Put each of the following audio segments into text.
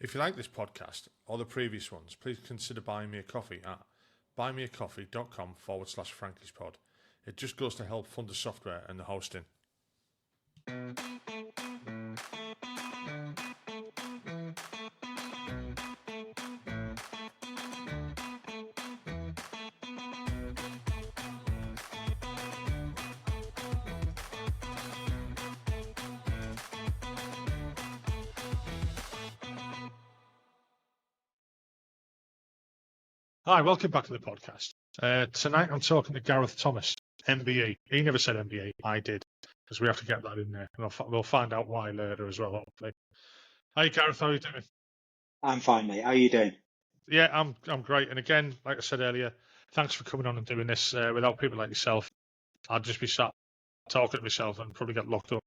If you like this podcast or the previous ones, please consider buying me a coffee at buymeacoffee.com/Frankie'sPod. It just goes to help fund the software and the hosting. Hi, welcome back to the podcast. Tonight I'm talking to Gareth Thomas, MBE. He never said MBE, I did, because we have to get that in there. And we'll find out why later as well, hopefully. Hi, Gareth, how are you doing? I'm fine, mate. How are you doing? Yeah, I'm great. And again, like I said earlier, thanks for coming on and doing this. Without people like yourself, I'd just be sat talking to myself and probably get locked up.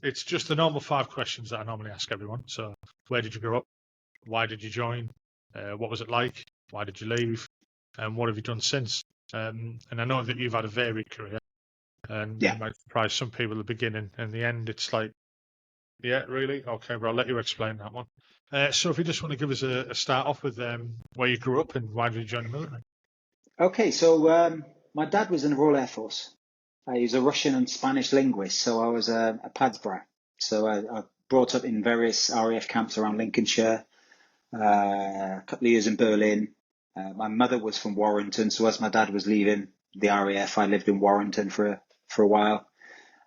It's just the normal 5 questions that I normally ask everyone. So, where did you grow up? Why did you join? What was it like? Why did you leave? And what have you done since? And I know that you've had a varied career, and it might surprise some people at the beginning and the end. It's like, yeah, really? Okay, well, I'll let you explain that one. So if you just want to give us a start off with where you grew up and why did you join the military? Okay, so my dad was in the Royal Air Force. He was a Russian and Spanish linguist, so I was a PADS brat. So I brought up in various RAF camps around Lincolnshire, a couple of years in Berlin. My mother was from Warrington, so as my dad was leaving the RAF, I lived in Warrington for a while.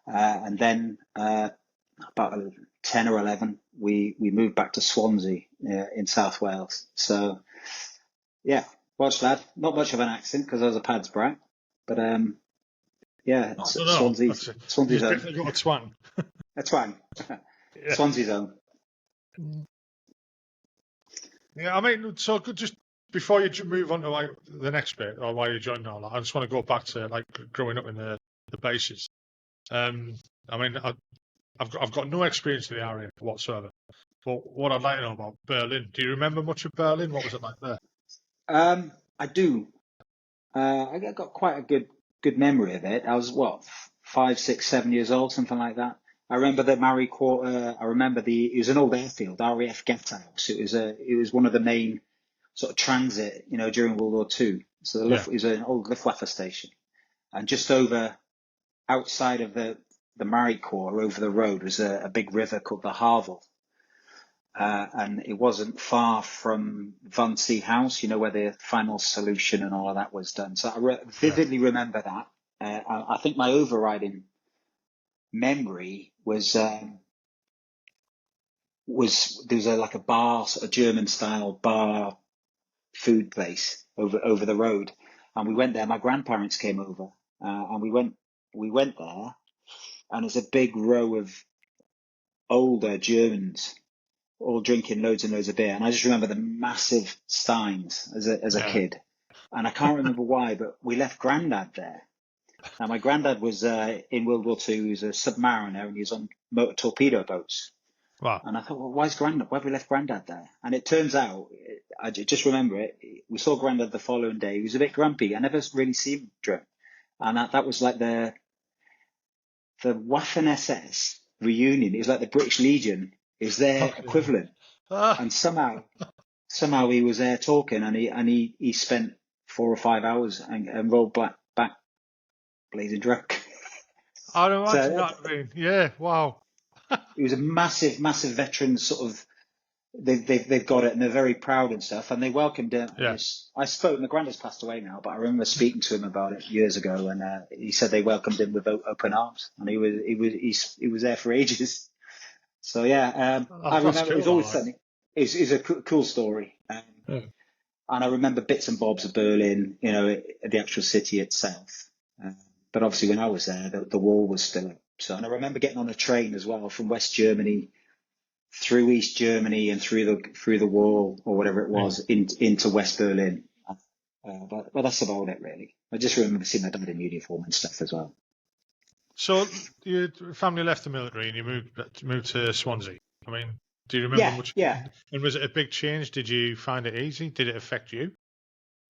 And then about 10 or 11, we moved back to Swansea in South Wales. So, yeah, Welsh lad. Not much of an accent because I was a PADS brat, but Swansea's You've own. definitely got a twang. A twang. Yeah. Swansea's own. Yeah, I mean, so just before you move on to like the next bit or why you joined all that, I just want to go back to like growing up in the bases. I mean, I've got no experience in the area whatsoever. But what I'd like to know about Berlin, do you remember much of Berlin? What was it like there? I do. I got quite a good memory of it. I was 5, 6, 7 years old, something like that. I remember the Marie Quarter. I remember it was an old airfield, RAF Gatehouse. It was one of the main sort of transit, during World War II. So it was an old Luftwaffe station, and just outside of the Marie Quarter, over the road, was a big river called the Havel. And it wasn't far from Wannsee House, where the final solution and all of that was done. So I vividly remember that. I think my overriding memory was there was like a bar, a German style bar food place over the road, and we went there. My grandparents came over, and we went there, and it's a big row of older Germans all drinking loads and loads of beer. And I just remember the massive steins as a kid. And I can't remember why, but we left Grandad there. Now, my granddad was in World War II. He was a submariner and he was on motor torpedo boats. Wow. And I thought, well, why have we left Grandad there? And it turns out, I just remember it, we saw Grandad the following day. He was a bit grumpy. I never really seen him drunk. And that was like the Waffen-SS reunion. It was like the British Legion is their equivalent. And somehow he was there talking, and he spent 4 or 5 hours and rolled back blazing drunk. I don't imagine that. I mean, yeah, wow. It was a massive veteran sort of. They've got it, and they're very proud and stuff, and they welcomed him. Yeah. I spoke. My granddad's passed away now, but I remember speaking to him about it years ago, and he said they welcomed him with open arms, and he was there for ages. So yeah, I remember it was always something. It's a cool story, and I remember bits and bobs of Berlin, the actual city itself. But obviously, when I was there, the wall was still up. So, and I remember getting on a train as well from West Germany through East Germany and through the wall or whatever it was into West Berlin. But that's about it, really. I just remember seeing my dad in uniform and stuff as well. So your family left the military and you moved to Swansea. I mean, do you remember much? Yeah. And was it a big change? Did you find it easy? Did it affect you?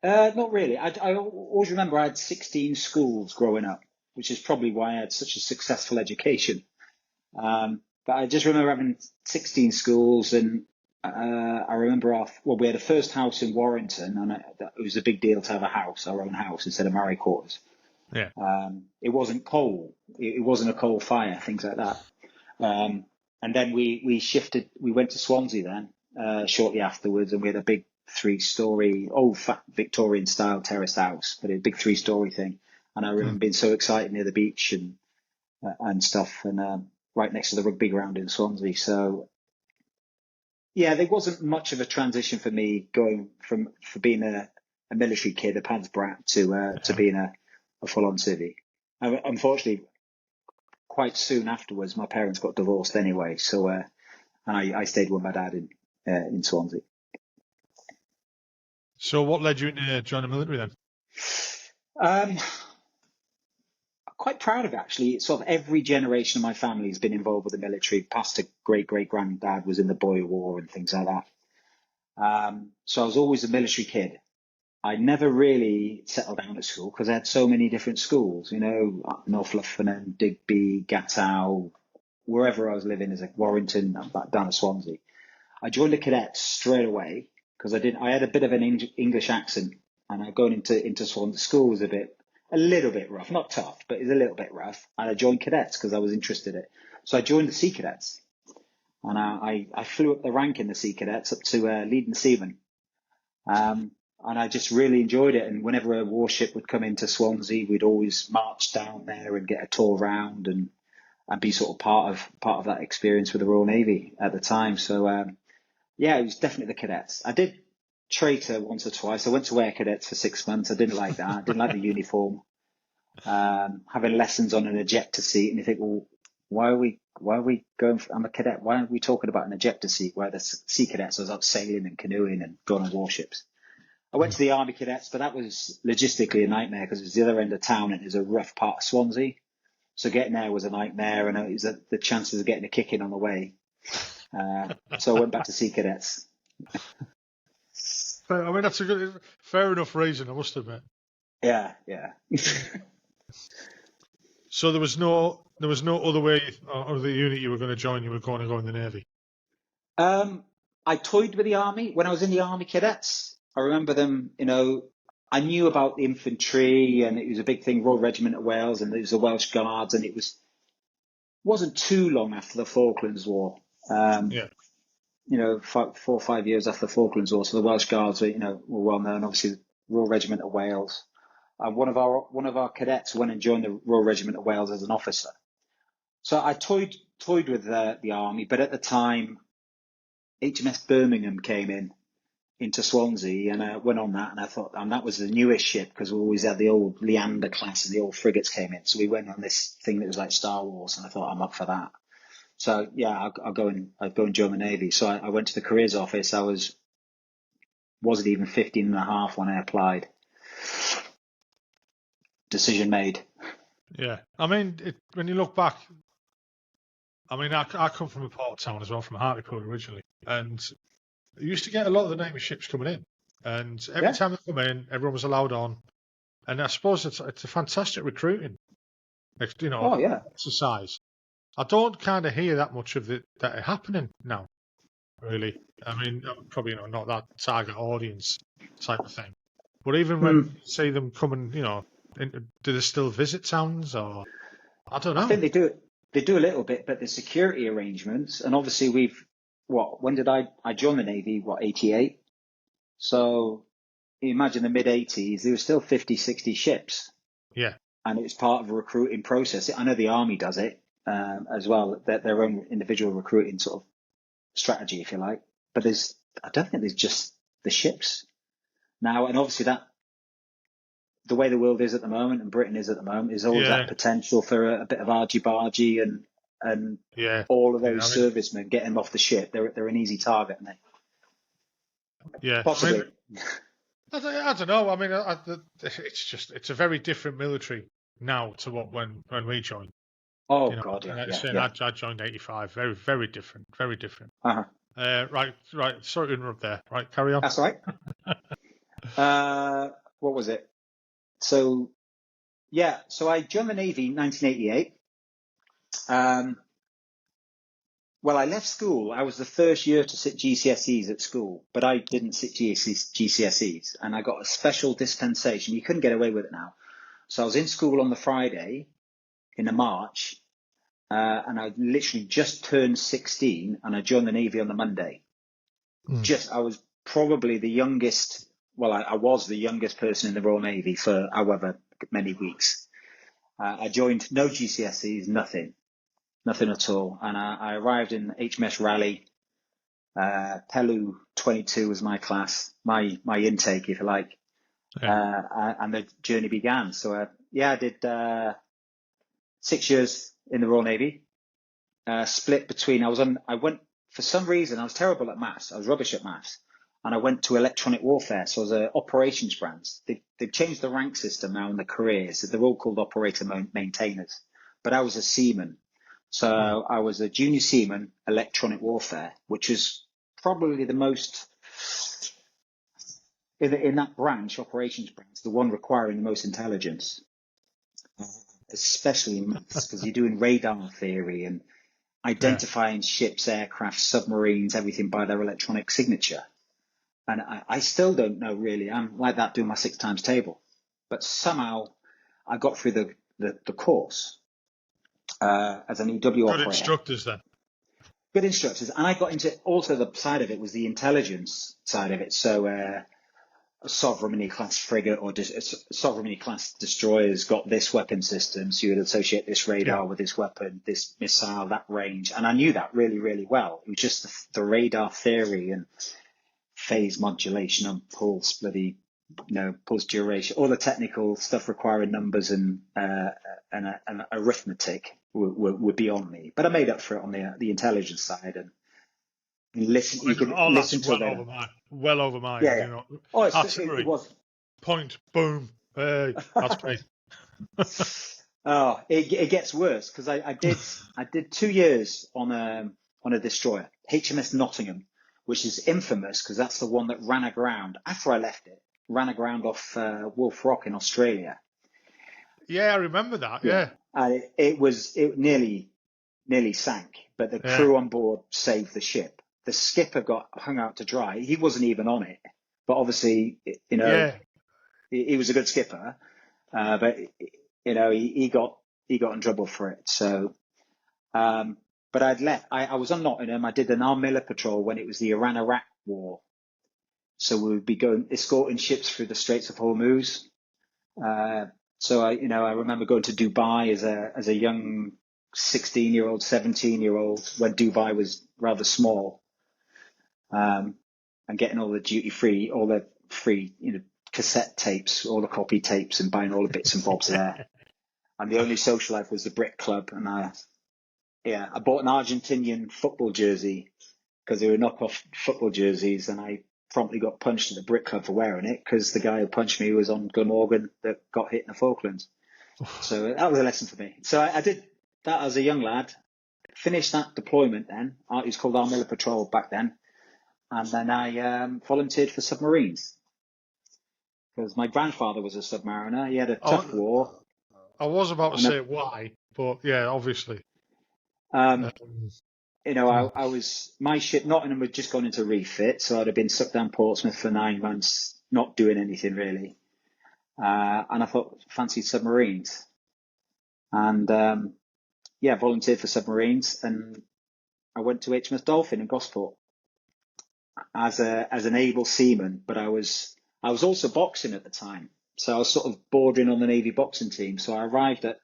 Not really. I always remember I had 16 schools growing up, which is probably why I had such a successful education. But I just remember having 16 schools, and I remember we had a first house in Warrington, and it was a big deal to have our own house instead of married quarters. Yeah. It wasn't coal. It wasn't a coal fire, things like that. And then we shifted. We went to Swansea then shortly afterwards, and we had a big 3-story, old fat Victorian style terraced house, but a big 3-story thing. And I remember being so excited near the beach and stuff, and right next to the rugby ground in Swansea. So yeah, there wasn't much of a transition for me going for being a military kid, a pants brat, to being a full-on civvy. Unfortunately, quite soon afterwards, my parents got divorced anyway. So and I stayed with my dad in Swansea. So what led you to join the military then? I'm quite proud of it, actually. Sort of every generation of my family has been involved with the military. Past a great-great-granddad was in the Boer War and things like that. So I was always a military kid. I never really settled down at school because I had so many different schools, North Luffenham, Digby, Gattow, wherever I was living, is like Warrington, back down to Swansea. I joined the cadets straight away because I had a bit of an English accent, and going into Swansea school was a little bit rough, not tough, but it's a little bit rough. And I joined cadets because I was interested in it. So I joined the Sea Cadets, and I flew up the rank in the Sea Cadets up to leading seaman. And I just really enjoyed it. And whenever a warship would come into Swansea, we'd always march down there and get a tour round and be sort of part of that experience with the Royal Navy at the time. So yeah, it was definitely the cadets. I did traitor once or twice. I went to Air Cadets for 6 months. I didn't like that. I didn't like the uniform. Having lessons on an ejector seat, and you think, well, why are we going? I'm a cadet. Why aren't we talking about an ejector seat? Where the Sea Cadets was out sailing and canoeing and going on warships. I went to the Army Cadets, but that was logistically a nightmare because it was the other end of town and it was a rough part of Swansea. So getting there was a nightmare, and it was the chances of getting a kick in on the way. So I went back to Sea Cadets. I mean, that's a fair enough reason, I must admit. Yeah. So there was no other way or the unit you were going to join. You were going to go in the Navy. I toyed with the Army when I was in the Army Cadets. I remember them, I knew about the infantry, and it was a big thing, Royal Regiment of Wales, and there was the Welsh Guards, and it wasn't too long after the Falklands War. 4 or 5 years after the Falklands War. So the Welsh Guards were well known, obviously the Royal Regiment of Wales. And one of our cadets went and joined the Royal Regiment of Wales as an officer. So I toyed with the Army, but at the time, HMS Birmingham came into Swansea, and I went on that, and I thought, and that was the newest ship because we always had the old Leander class and the old frigates came in. So we went on this thing that was like Star Wars, and I thought, I'm up for that. So yeah, I'll go and join the Navy. So I went to the careers office. I wasn't even 15 and a half when I applied. Decision made. Yeah, I mean, when you look back, I mean, I come from a port town as well, from Hartlepool originally, and you used to get a lot of the Navy ships coming in, and every time they come in, everyone was allowed on, and I suppose it's a fantastic recruiting, exercise. I don't kind of hear that much of that happening now, really. I mean, probably not that target audience type of thing, but even when you see them coming, do they still visit towns, or I don't know? I think they do. They do a little bit, but the security arrangements, and obviously when did I joined the Navy? 88? So you imagine the mid-80s, there were still 50, 60 ships. Yeah. And it was part of a recruiting process. I know the Army does it as well, their own individual recruiting sort of strategy, if you like. But I don't think there's just the ships now. And obviously the way the world is at the moment, and Britain is at the moment, is always that potential for a bit of argy-bargy and all of those servicemen, getting them off the ship. They're an easy target, aren't they? Yeah, possibly. I don't know. I mean, it's a very different military now to what when we joined. Oh God, yeah. I joined 85. Very, very different. Very different. Right. Sorry to interrupt there. Right, carry on. That's right. What was it? So I joined the Navy in 1988. Well, I left school. I was the first year to sit GCSEs at school, but I didn't sit GCSEs, and I got a special dispensation. You couldn't get away with it now. So I was in school on the Friday in the March, and I literally just turned 16, and I joined the Navy on the Monday. I was probably the youngest. Well, I was the youngest person in the Royal Navy for however many weeks. I joined no GCSEs, nothing at all. And I arrived in HMS Raleigh. Pelu 22 was my class, my intake, if you like. And the journey began. So, I did 6 years in the Royal Navy, split between, for some reason, I was terrible at maths. I was rubbish at maths. And I went to electronic warfare. So I was an operations branch. They've changed the rank system now in the careers. They're all called operator maintainers. But I was a seaman. So I was a junior seaman, electronic warfare, which is probably the most, in that branch, operations branch, the one requiring the most intelligence, especially in maths, because you're doing radar theory and identifying ships, aircraft, submarines, everything by their electronic signature. And I still don't know really. I'm like that doing my 6 times table. But somehow I got through the course as an EW operator. Good instructors then. Good instructors. And I got into also the side of it was the intelligence side of it. So a Sovereign class frigate or Sovereign class destroyers got this weapon system. So you would associate this radar with this weapon, this missile, that range. And I knew that really, really well. It was just the radar theory and phase modulation and pulse duration, all the technical stuff requiring numbers and arithmetic were beyond me. But I made up for it on the intelligence side and listen. You could listen to well over mine. Yeah. You know, Oh, it was point, boom. Hey, that's me. Oh, it gets worse because I did 2 years on a destroyer, HMS Nottingham, which is infamous because that's the one that ran aground after I left it. Ran aground off Wolf Rock in Australia. Yeah, I remember that. Yeah. It nearly sank, but the crew on board saved the ship. The skipper got hung out to dry. He wasn't even on it, but obviously, he was a good skipper. But he got in trouble for it. So, but I'd left. I was on Nottingham. I did an Armilla patrol when it was the Iran-Iraq war. So we would be escorting ships through the Straits of Hormuz. So I remember going to Dubai as a young 16-year-old, 17-year-old when Dubai was rather small, and getting all the duty-free, all the free, cassette tapes, all the copy tapes, and buying all the bits and bobs there. And the only social life was the Brit Club, and I bought an Argentinian football jersey because they were knockoff football jerseys, and I promptly got punched at the Brit Club for wearing it because the guy who punched me was on Glamorgan that got hit in the Falklands. So that was a lesson for me. So I did that as a young lad, finished that deployment then. It was called Armilla Patrol back then. And then I volunteered for submarines because my grandfather was a submariner. He had a tough war. I was about to say why, but yeah, obviously. My ship, Nottingham, had just gone into refit, so I'd have been stuck down Portsmouth for 9 months, not doing anything really. And I thought, fancied submarines. And volunteered for submarines, and I went to HMS Dolphin in Gosport as an able seaman, but I was also boxing at the time. So I was sort of bordering on the Navy boxing team. So I arrived at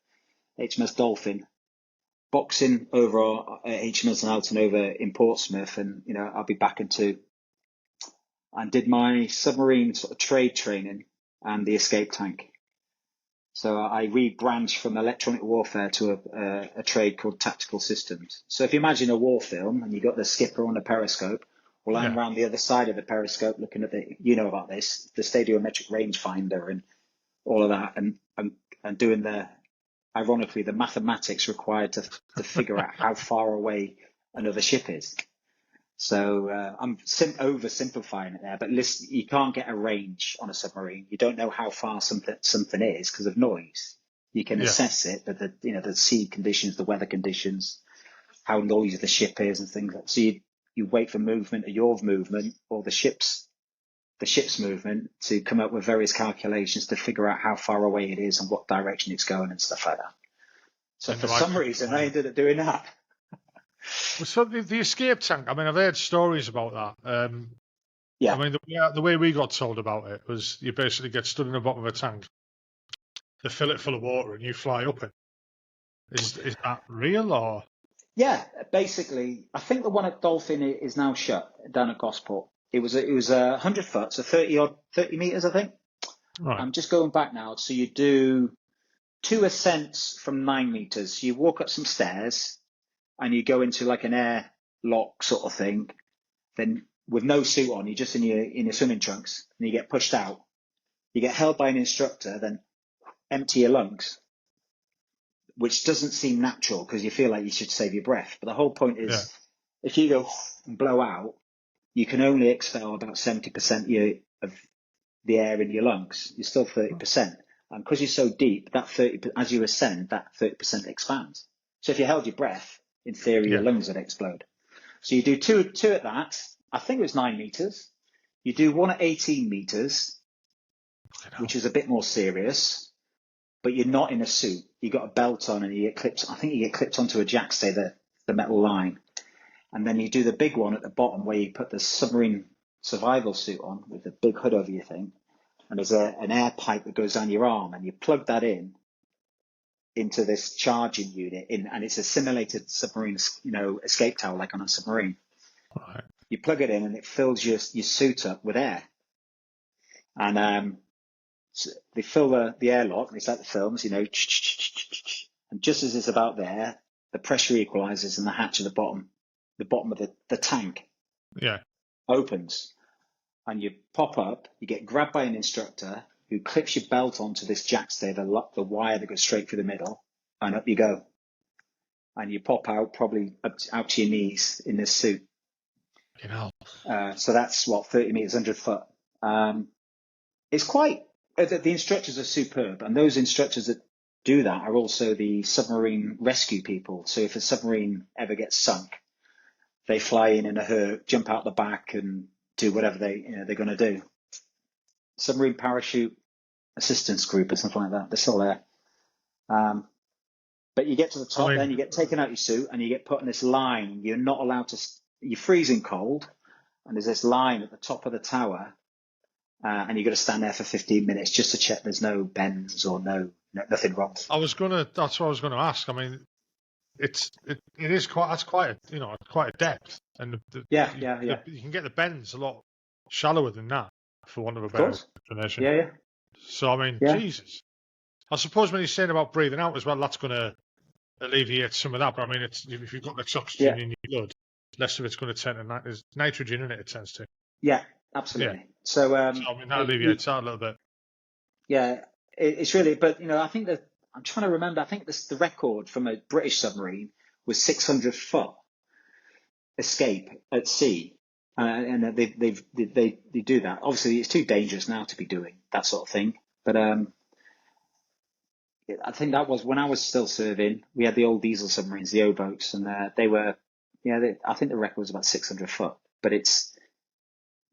HMS Dolphin, boxing over at HMS Alton over in Portsmouth, and I'll be back in 2. And did my submarine sort of trade training and the escape tank. So I rebranched from electronic warfare to a trade called tactical systems. So if you imagine a war film and you got the skipper on a periscope, well, I'm around the other side of the periscope looking at about this, the stadiometric rangefinder and all of that, and doing ironically, the mathematics required to figure out how far away another ship is. So I'm oversimplifying it there, but listen, you can't get a range on a submarine. You don't know how far something is because of noise. You can assess it, but the sea conditions, the weather conditions, how noisy the ship is and things like that. So you wait for movement of your movement or the ship's movement to come up with various calculations to figure out how far away it is and what direction it's going and stuff like that. So for some reason, I ended up doing that. So the escape tank, I mean, I've heard stories about that. Yeah. I mean, the way we got told about it was you basically get stood in the bottom of a tank, they fill it full of water, and you fly up it. Is that real or? Yeah, basically, I think the one at Dolphin is now shut down at Gosport. It was 100 foot, so 30 meters, I think. Right. I'm just going back now. So you do 2 ascents from 9 meters. So you walk up some stairs and you go into like an air lock sort of thing. Then with no suit on, you're just in your swimming trunks and you get pushed out. You get held by an instructor, then empty your lungs, which doesn't seem natural because you feel like you should save your breath. But the whole point is if you go and blow out, you can only expel about 70% of the air in your lungs. You're still 30%. And because you're so deep, that 30, as you ascend, that 30% expands. So if you held your breath, in theory, your lungs would explode. So you do two at that. I think it was 9 meters. You do one at 18 meters, which is a bit more serious, but you're not in a suit. You got a belt on and you get clipped. I think you get clipped onto a jackstay, the metal line. And then you do the big one at the bottom where you put the submarine survival suit on with the big hood over your thing. And there's an air pipe that goes down your arm and you plug that into this charging unit and it's a simulated submarine, escape tower like on a submarine. Right. You plug it in and it fills your suit up with air. And so they fill the airlock, and it's like the films, and just as it's about there, the pressure equalizes and the hatch at the bottom of the tank opens. And you pop up, you get grabbed by an instructor who clips your belt onto this jackstay, the wire that goes straight through the middle, and up you go. And you pop out probably out to your knees in this suit. So that's 30 meters, 100 foot. It's quite, the instructors are superb, and those instructors that do that are also the submarine rescue people. So if a submarine ever gets sunk, they fly in a hurt, jump out the back, and do whatever they're going to do. Submarine parachute assistance group or something like that. They're still there. But you get to the top, then you get taken out your suit and you get put on this line. You're not allowed to. You're freezing cold, and there's this line at the top of the tower, and you've got to stand there for 15 minutes just to check there's no bends or nothing wrong. That's what I was gonna ask. I mean, it is quite a depth, and you can get the bends a lot shallower than that, for want of a better explanation. Yeah. So I mean, Jesus. I suppose when you're saying about breathing out as well, that's going to alleviate some of that. But I mean, if you've got less oxygen in your blood, less of it's going to turn to there's nitrogen in it. It tends to. Yeah, absolutely. Yeah. So I mean, that alleviates that a little bit. Yeah, it's really. But I think that I'm trying to remember. I think the record from a British submarine was 600 foot escape at sea, and they do that. Obviously, it's too dangerous now to be doing that sort of thing. But I think that was when I was still serving. We had the old diesel submarines, the O-boats, and they were, I think the record was about 600 foot. But it's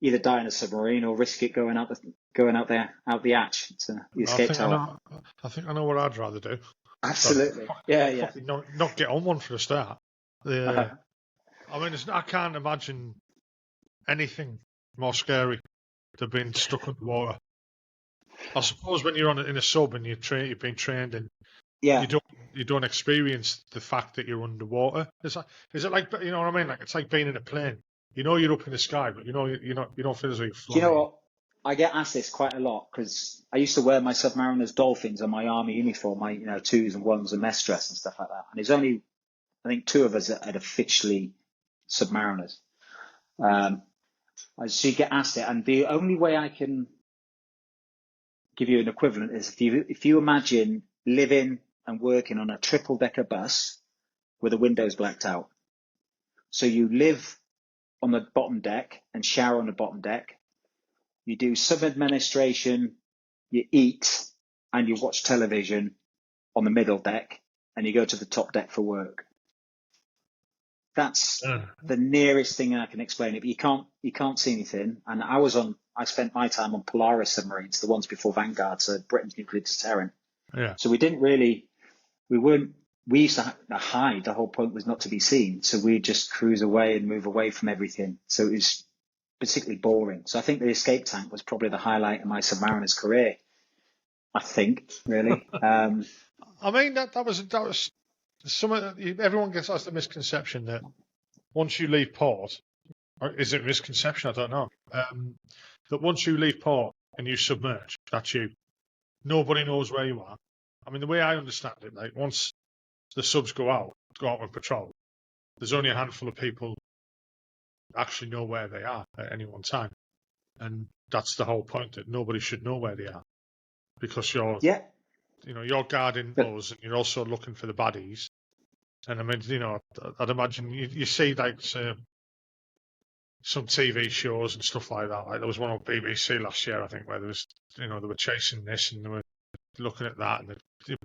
either die in a submarine or risk it going out the hatch. It's the escape tower. I think I know what I'd rather do. Absolutely, yeah. Not get on one for a start. I mean, I can't imagine anything more scary than being stuck underwater. I suppose when you're in a sub and you've been trained and you don't experience the fact that you're underwater. Is it like, you know what I mean? Like, it's like being in a plane. You're up in the sky, but you don't feel as though you're flying. Do you know what? I get asked this quite a lot because I used to wear my Submariners Dolphins on my army uniform, my 2s and 1s and mess dress and stuff like that. And there's only, I think, 2 of us that had officially Submariners. So you get asked it, and the only way I can give you an equivalent is if you imagine living and working on a triple-decker bus with the windows blacked out. So you live on the bottom deck and shower on the bottom deck. You do some administration, you eat, and you watch television on the middle deck, and you go to the top deck for work. That's the nearest thing I can explain it. But you can't see anything. And I spent my time on Polaris submarines, the ones before Vanguard, so Britain's nuclear deterrent. Yeah. So we used to hide. The whole point was not to be seen. So we'd just cruise away and move away from everything. So it was particularly boring. So I think the escape tank was probably the highlight of my submariner's career. I think, really. I mean, that was everyone has the misconception that once you leave port, or is it a misconception? I don't know. That once you leave port and you submerge, that's you. Nobody knows where you are. I mean, the way I understand it, like once the subs go out on patrol, there's only a handful of people actually know where they are at any one time, and that's the whole point. That nobody should know where they are, because you're guarding us, and you're also looking for the baddies. And I mean, I'd imagine you see like some TV shows and stuff like that. Like there was one on BBC last year, I think, where there was, they were chasing this and they were looking at that, and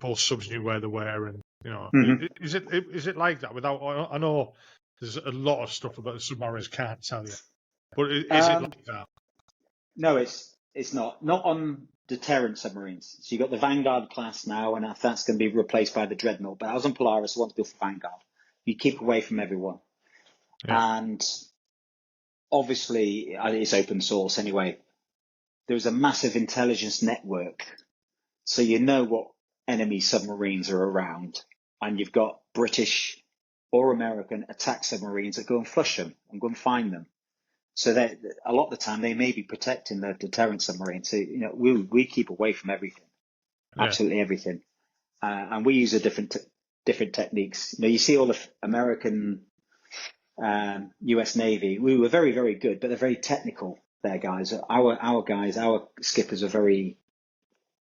both subs knew where they were, and is it like that? I know there's a lot of stuff about the submariners can't tell you, but is it like that? No, it's not. Not on deterrent submarines. So you got the Vanguard class now, and that's going to be replaced by the Dreadnought. But I was on Polaris, the one's built for Vanguard. You keep away from everyone, and obviously it's open source anyway. There's a massive intelligence network, so you know what enemy submarines are around, and you've got British or American attack submarines that go and flush them and go and find them. So that a lot of the time they may be protecting the deterrent submarine. So we keep away from everything, absolutely everything, and we use a different techniques. You see all the American, U.S. Navy. We were very, very good, but they're very technical. Their guys, our skippers are very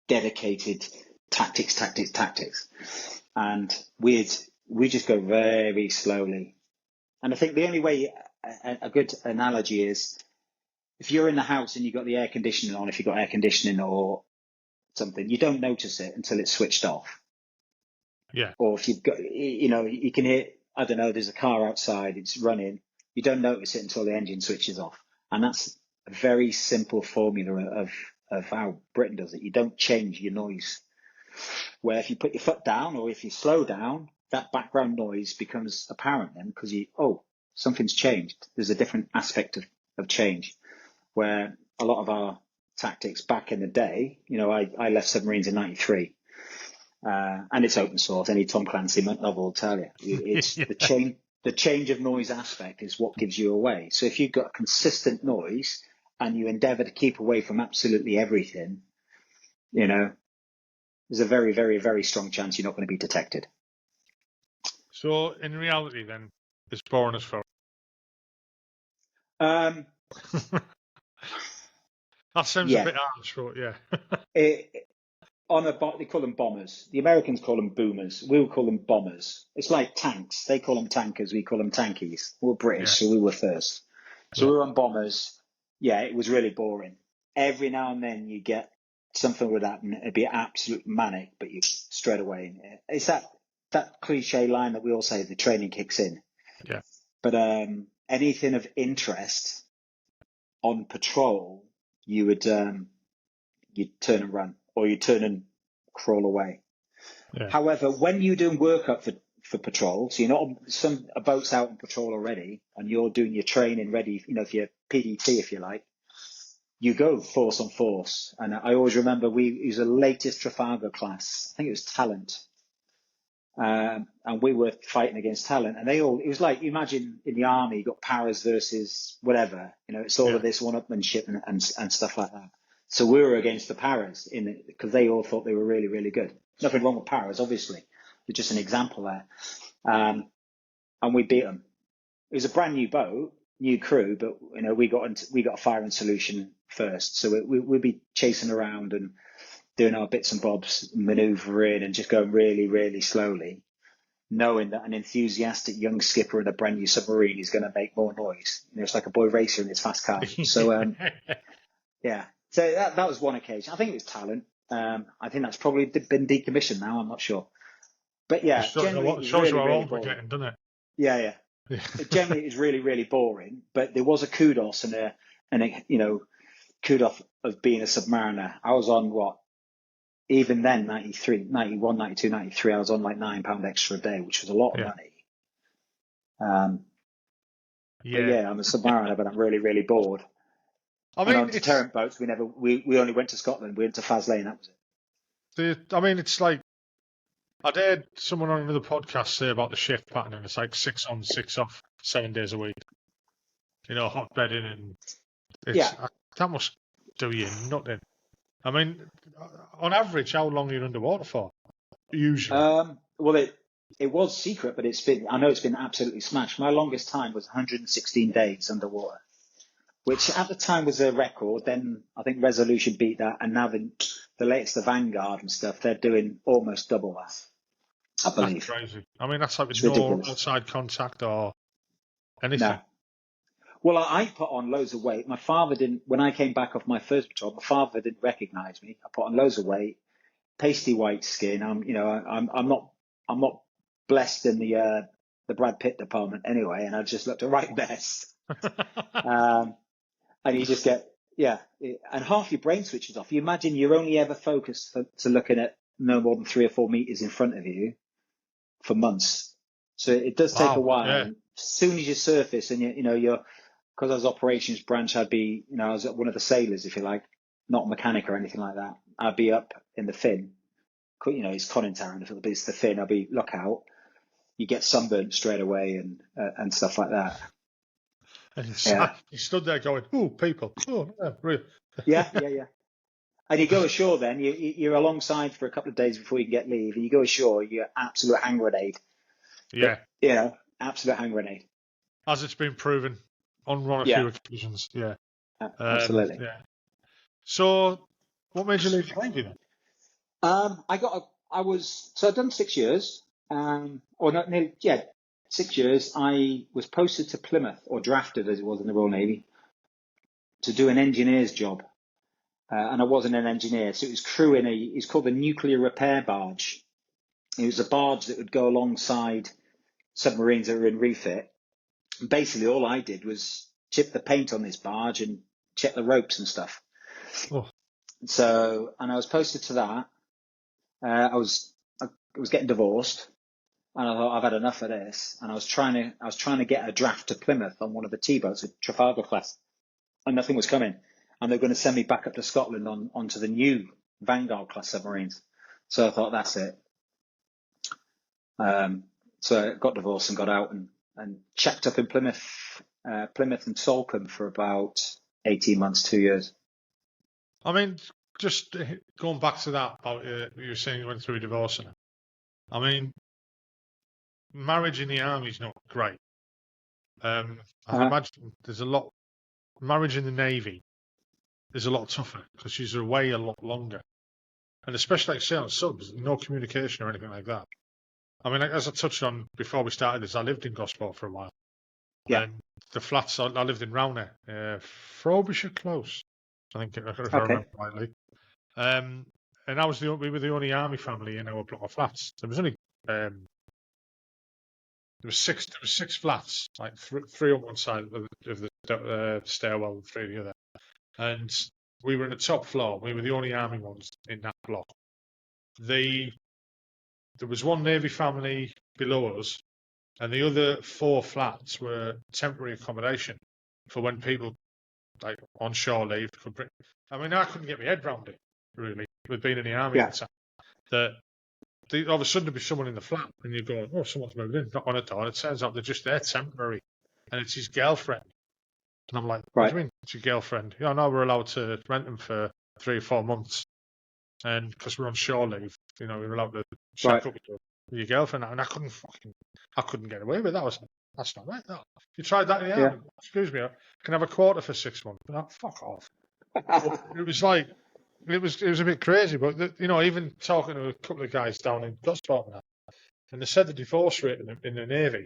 dedicated. Tactics, and we just go very slowly. And I think the only way, a good analogy is, if you're in the house and you've got the air conditioning on, if you've got air conditioning or something, you don't notice it until it's switched off. Yeah. Or if you've got, you can hear, I don't know, there's a car outside, it's running, you don't notice it until the engine switches off. And that's a very simple formula of how Britain does it. You don't change your noise. Where if you put your foot down or if you slow down, that background noise becomes apparent then, because something's changed. There's a different aspect of change. Where a lot of our tactics back in the day, I left submarines in '93, and it's open source. Any Tom Clancy novel will tell you. It's the change of noise aspect is what gives you away. So if you've got a consistent noise and you endeavour to keep away from absolutely everything, there's a very, very, very strong chance you're not going to be detected. So in reality, then, it's boring as fuck. That sounds a bit harsh, but yeah. They call them bombers. The Americans call them boomers. We'll call them bombers. It's like tanks. They call them tankers. We call them tankies. We're British, so we were first. So we were on bombers. Yeah, it was really boring. Every now and then you get something would happen. It'd be absolute manic, but you straight away. It's that cliche line that we all say: the training kicks in. Yeah. But anything of interest on patrol, you would you'd turn and run, or you turn and crawl away. Yeah. However, when you're doing workup for patrol, so you're not on a boat's out on patrol already, and you're doing your training ready, for your PDT, if you like. You go force on force. And I always remember it was the latest Trafalgar class. I think it was Talent. And we were fighting against Talent. And it was like, imagine in the army, you got paras versus whatever. It's all of this one-upmanship and stuff like that. So we were against the paras because they all thought they were really, really good. Nothing wrong with paras, obviously. They're just an example there. And we beat them. It was a brand new boat, new crew, but we got a firing solution first, so we'd be chasing around and doing our bits and bobs, manoeuvring and just going really, really slowly, knowing that an enthusiastic young skipper in a brand new submarine is going to make more noise. It's like a boy racer in his fast car. So yeah, so that was one occasion. I think it was Talent. I think that's probably been decommissioned now. I'm not sure, but yeah, it shows you how old we're getting, doesn't it? Yeah. Generally, it's really, really boring. But there was a kudos and a kudos of being a submariner. I was on what? Even then, 93, 91, 92, 93, I was on like £9 extra a day, which was a lot of money. But yeah, I'm a submariner, but I'm really, really bored. I mean, on deterrent boats, we only went to Scotland. We went to Faslane, that was it. I mean, it's like, I'd heard someone on another podcast say about the shift pattern, and it's like 6 on, 6 off, 7 days a week. Hot bedding, and that must do you nothing. I mean, on average, how long are you underwater for? Usually. Well, it was secret, but I know it's been absolutely smashed. My longest time was 116 days underwater, which at the time was a record. Then I think Resolution beat that, and now the latest, the Vanguard and stuff, they're doing almost double that, I believe. That's crazy. I mean, that's like with no outside contact or anything. No. Well, I put on loads of weight. My father didn't. When I came back off my first patrol, my father didn't recognise me. I put on loads of weight, pasty white skin. I'm not blessed in the Brad Pitt department anyway, and I just looked a right mess. And you just get and half your brain switches off. You imagine you're only ever focused to looking at no more than 3 or 4 meters in front of you for months. So it does take a while. Yeah. As soon as you surface and you're because I was operations branch, I was one of the sailors, if you like, not a mechanic or anything like that. I'd be up in the fin. It's conning tower, and if it's the fin, I'd be lookout. You get sunburnt straight away and stuff like that. And you stood there going, "Oh, people! Oh, really?" Yeah. And you go ashore. Then you're alongside for a couple of days before you can get leave, and you go ashore. You're absolute hand grenade. Yeah. Absolute hand grenade. As it's been proven on a few occasions. Yeah. Absolutely. So, what made you leave the Navy then? I'd done 6 years. 6 years. I was posted to Plymouth, or drafted as it was in the Royal Navy, to do an engineer's job. And I wasn't an engineer, so it was crew it's called the nuclear repair barge. It was a barge that would go alongside submarines that were in refit. Basically, all I did was chip the paint on this barge and check the ropes and stuff. Oh. So, and I was posted to that. I was getting divorced, and I thought I've had enough of this. And I was trying to get a draft to Plymouth on one of the T-boats, a Trafalgar class, and nothing was coming. And they're going to send me back up to Scotland onto the new Vanguard class submarines. So I thought that's it. So I got divorced and got out and checked up in Plymouth and Salcombe for about 18 months, 2 years. I mean, just going back to that about you were saying you went through a divorce. I mean, marriage in the army is not great. I imagine there's a lot. Marriage in the Navy is a lot tougher because she's away a lot longer, and especially like say on subs, no communication or anything like that. I mean, as I touched on before we started this, I lived in Gosport for a while. Yeah. And the flats, I lived in Rowney, Frobisher Close, I think, if I remember rightly. And we were the only army family in our block of flats. There was only there was six flats, like three on one side of the stairwell, 3 on the other. And we were in the top floor. We were the only army ones in that block. There was one Navy family below us, and the other 4 flats were temporary accommodation for when people, like on shore leave, could bring. I mean, I couldn't get my head round it, really, with being in the army at the time. That all of a sudden there'd be someone in the flat, and you're going, "Oh, someone's moved in, knock on a door." And it turns out they're just there temporary, and it's his girlfriend. And I'm like, "What do you mean it's your girlfriend?" "Yeah, no, we're allowed to rent them for 3 or 4 months, and because we're on shore leave, we're allowed to check up with your girlfriend." And I couldn't get away with that. I was like, "That's not right. No. You tried that in the army? Excuse me, I can have a quarter for 6 months." Like, fuck off. It was like, it was a bit crazy, but even talking to a couple of guys down in Gosport and they said the divorce rate in the Navy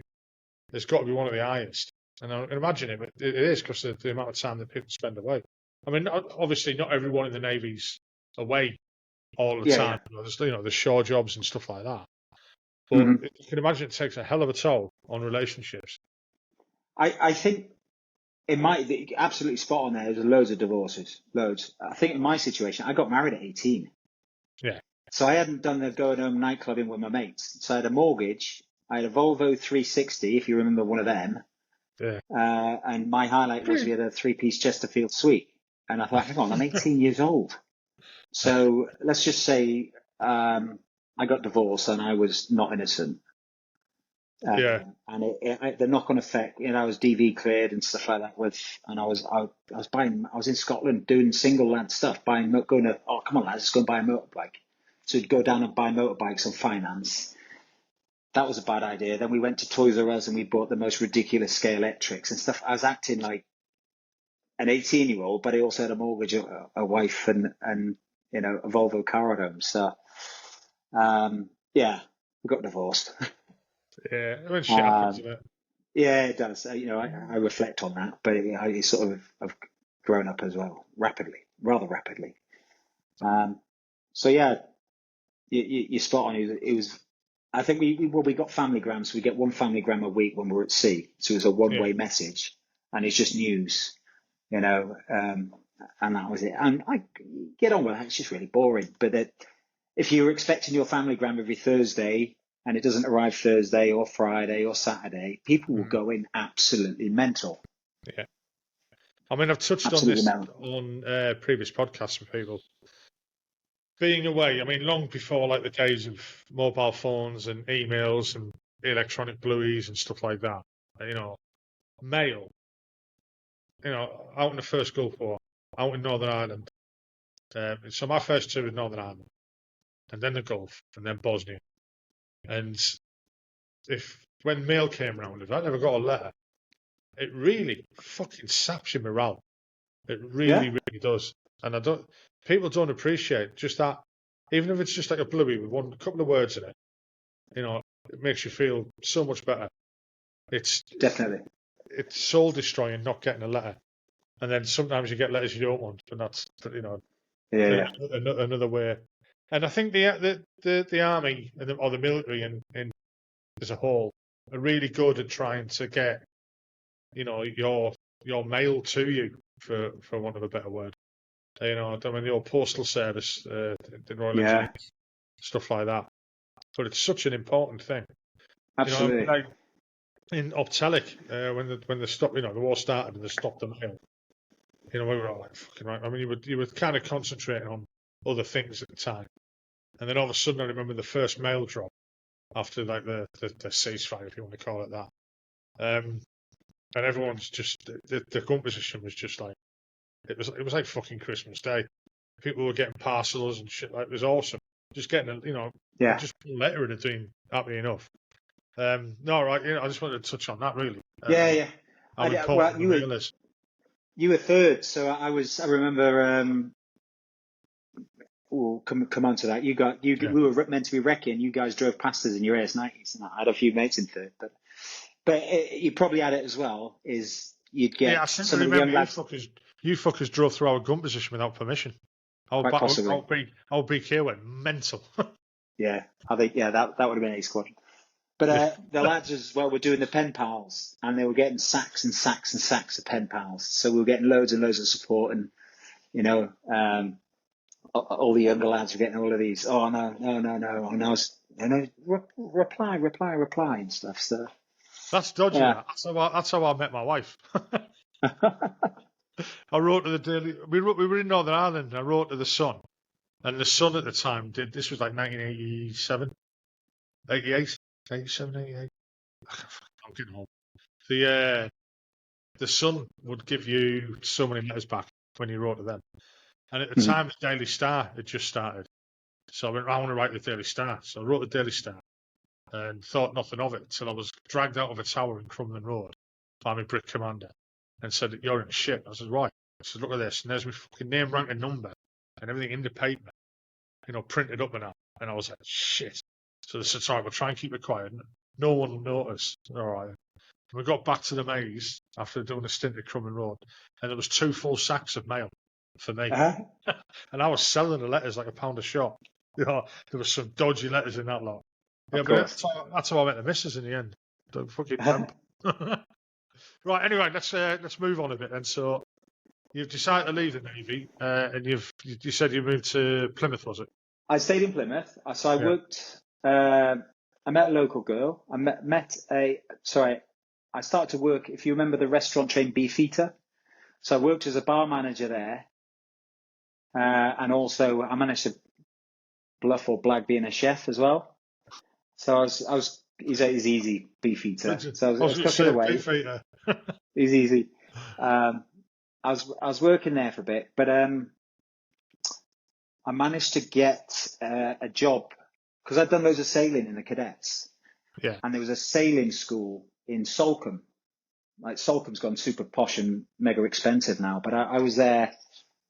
has got to be one of the highest. And I can imagine it, but it is because of the amount of time that people spend away. I mean, obviously, not everyone in the Navy's away all the time. Yeah. There's shore jobs and stuff like that. But you can imagine it takes a hell of a toll on relationships I think absolutely spot on there. There's loads of divorces, loads. I think in my situation, I got married at 18. Yeah. So I hadn't done the going home nightclubbing with my mates. So I had a mortgage. I had a Volvo 360, if you remember one of them. Yeah. And my highlight was we had a 3-piece Chesterfield suite. And I thought, hang on, I'm 18 years old. So let's just say I got divorced and I was not innocent. Yeah. And the knock-on effect, I was DV cleared and stuff like that. And I was in Scotland doing single lad stuff, come on lads, let's go and buy a motorbike. So we'd go down and buy motorbikes on finance. That was a bad idea. Then we went to Toys R Us and we bought the most ridiculous scale electrics and stuff. I was acting like an 18-year-old, but I also had a mortgage, a wife, and a Volvo car at home. So, we got divorced. Yeah, when shit happens, isn't it? Yeah, it does. I reflect on that, but I sort of have grown up as well, rather rapidly. So yeah, you're spot on. It was. I think we got familygrams. So we get one familygram a week when we're at sea. So it was a one-way message, and it's just news, and that was it. And I get on with that. It's just really boring. But if you're expecting your familygram every Thursday and it doesn't arrive Thursday or Friday or Saturday, people will go in absolutely mental. Yeah. I mean, I've touched Absolutely on this on previous podcasts with people. Being away, I mean, long before like the days of mobile phones and emails and electronic blueies and stuff like that, mail, out in the first Gulf War, out in Northern Ireland. So my first two in Northern Ireland, and then the Gulf, and then Bosnia. And when mail came around, if I never got a letter, it really fucking saps your morale. It really, really does. And people don't appreciate just that. Even if it's just like a bluey with a couple of words in it, it makes you feel so much better. It's definitely. It's soul destroying not getting a letter, and then sometimes you get letters you don't want, and that's another way. And I think the army or the military in as a whole are really good at trying to get your mail to you, for want of a better word. I mean, your postal service, the Royal Engineers, stuff like that. But it's such an important thing. Absolutely. Like in Optelic, when the stop, the war started and they stopped the mail. We were all like, fucking right. I mean, you were kind of concentrating on other things at the time, and then all of a sudden, I remember the first mail drop after like the ceasefire, if you want to call it that. And everyone's just the gun position was just like it was like fucking Christmas Day. People were getting parcels and shit. Like, it was awesome. Just getting just a letter in it doing happy enough. No, right. I just wanted to touch on that really. How important the mail is. You were third, so I remember. We'll come on to that. We were meant to be wrecking. You guys drove past us in your AS90s, and I had a few mates in third, but you probably had it as well. Is you'd get some of the young lads. You fuckers drove through our gun position without permission. Our BK went mental. I think that would have been A squadron. But the lads as well were doing the pen pals, and they were getting sacks and sacks and sacks of pen pals. So we were getting loads and loads of support, and all the younger lads were getting all of these. Oh no, and I was reply and stuff. So that's dodgy. Yeah. That's how I met my wife. I wrote to the Daily. We were in Northern Ireland. I wrote to the Sun, and the Sun at the time this was like 1987, 88, 87, 88. I'm getting old. The Sun would give you so many letters back when you wrote to them, and at the time the Daily Star had just started. So I went, I want to write the Daily Star. So I wrote the Daily Star and thought nothing of it until I was dragged out of a tower in Crumlin Road by my brick commander and said, "You're in shit." I said, "Right." I said, "Look at this." And there's my fucking name, rank, and number and everything in the paper, printed up and that. And I was like, shit. So they said, "Sorry, we'll try and keep it quiet. No one will notice." All right. And we got back to the maze after doing a stint at Crumlin Road, and there was 2 full sacks of mail for me. And I was selling the letters like £1 a shot. There was some dodgy letters in that lot. Yeah, but that's how I met the missus in the end. Don't fucking Right. Anyway, let's move on a bit then. So you've decided to leave the Navy, and you said you moved to Plymouth, was it? I stayed in Plymouth. So I Yeah. worked. I met a local girl. I started to work. If you remember the restaurant chain Beefeater, so I worked as a bar manager there, and also I managed to bluff or blag being a chef as well. So I was. He's easy Beefeater. So I I was was going to cooking say away. Beefeater. He's easy. I was working there for a bit, but I managed to get a job because I'd done loads of sailing in the cadets, Yeah. and there was a sailing school in Salcombe. Like Salcombe's gone super posh and mega expensive now, but I was there.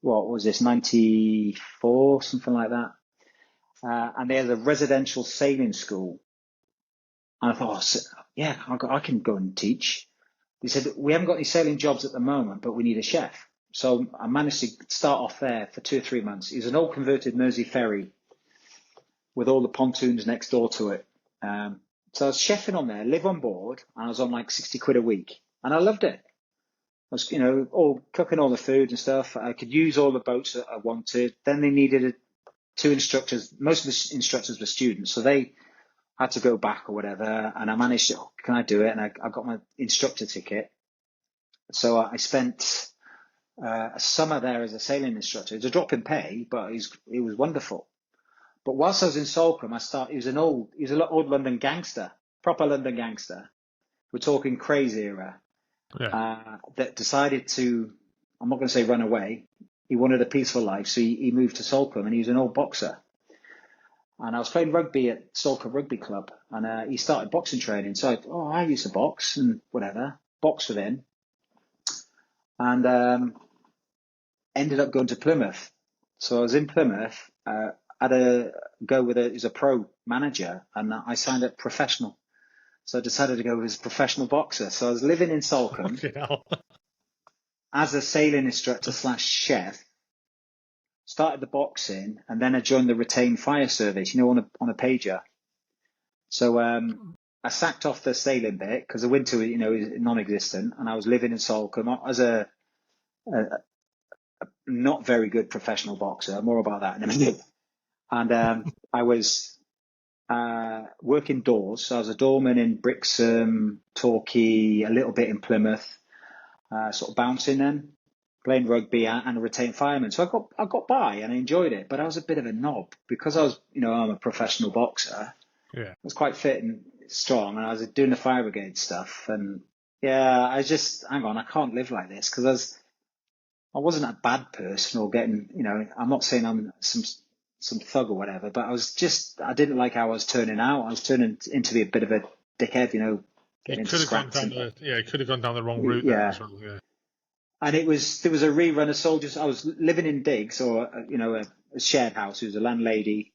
What was this? 94, something like that. And they had a residential sailing school, and I thought, yeah, I can go and teach. They said, we haven't got any sailing jobs at the moment, but we need a chef. So I managed to start off there for 2 or 3 months. It was an old converted Mersey ferry with all the pontoons next door to it. So I was chefing on there, live on board, and I was on like 60 quid a week. And I loved it. I was, all cooking all the food and stuff. I could use all the boats that I wanted. Then they needed 2 instructors. Most of the instructors were students, so they had to go back or whatever. And I managed to, can I do it? And I got my instructor ticket. So I spent a summer there as a sailing instructor. It was a drop in pay, but it was wonderful. But whilst I was in Salcombe, he was an old London gangster, proper London gangster. We're talking crazy era. Yeah. That decided to, I'm not going to say run away. He wanted a peaceful life, so he moved to Salcombe, and he was an old boxer. And I was playing rugby at Salcombe Rugby Club, and he started boxing training. So I used to box and whatever, boxed with him, and ended up going to Plymouth. So I was in Plymouth, had a go with he's a pro manager, and I signed up professional. So I decided to go as a professional boxer. So I was living in Salcombe as a sailing instructor / chef, started the boxing, and then I joined the retained fire service, on a pager. So I sacked off the sailing bit because the winter, is non-existent, and I was living in Salcombe as a not very good professional boxer. More about that in a minute. And I was working doors. So I was a doorman in Brixham, Torquay, a little bit in Plymouth, sort of bouncing then, playing rugby and a retained fireman. So I got by and I enjoyed it, but I was a bit of a knob because I was, I'm a professional boxer. Yeah. I was quite fit and strong, and I was doing the fire brigade stuff. And yeah, hang on, I can't live like this because I wasn't a bad person or getting, I'm not saying I'm some thug or whatever, but I didn't like how I was turning out. I was turning into be a bit of a dickhead, getting into scraps. It could have gone down the wrong route yeah. there as well. Yeah. And there was a rerun of Soldiers. I was living in Diggs, or a shared house. It was a landlady,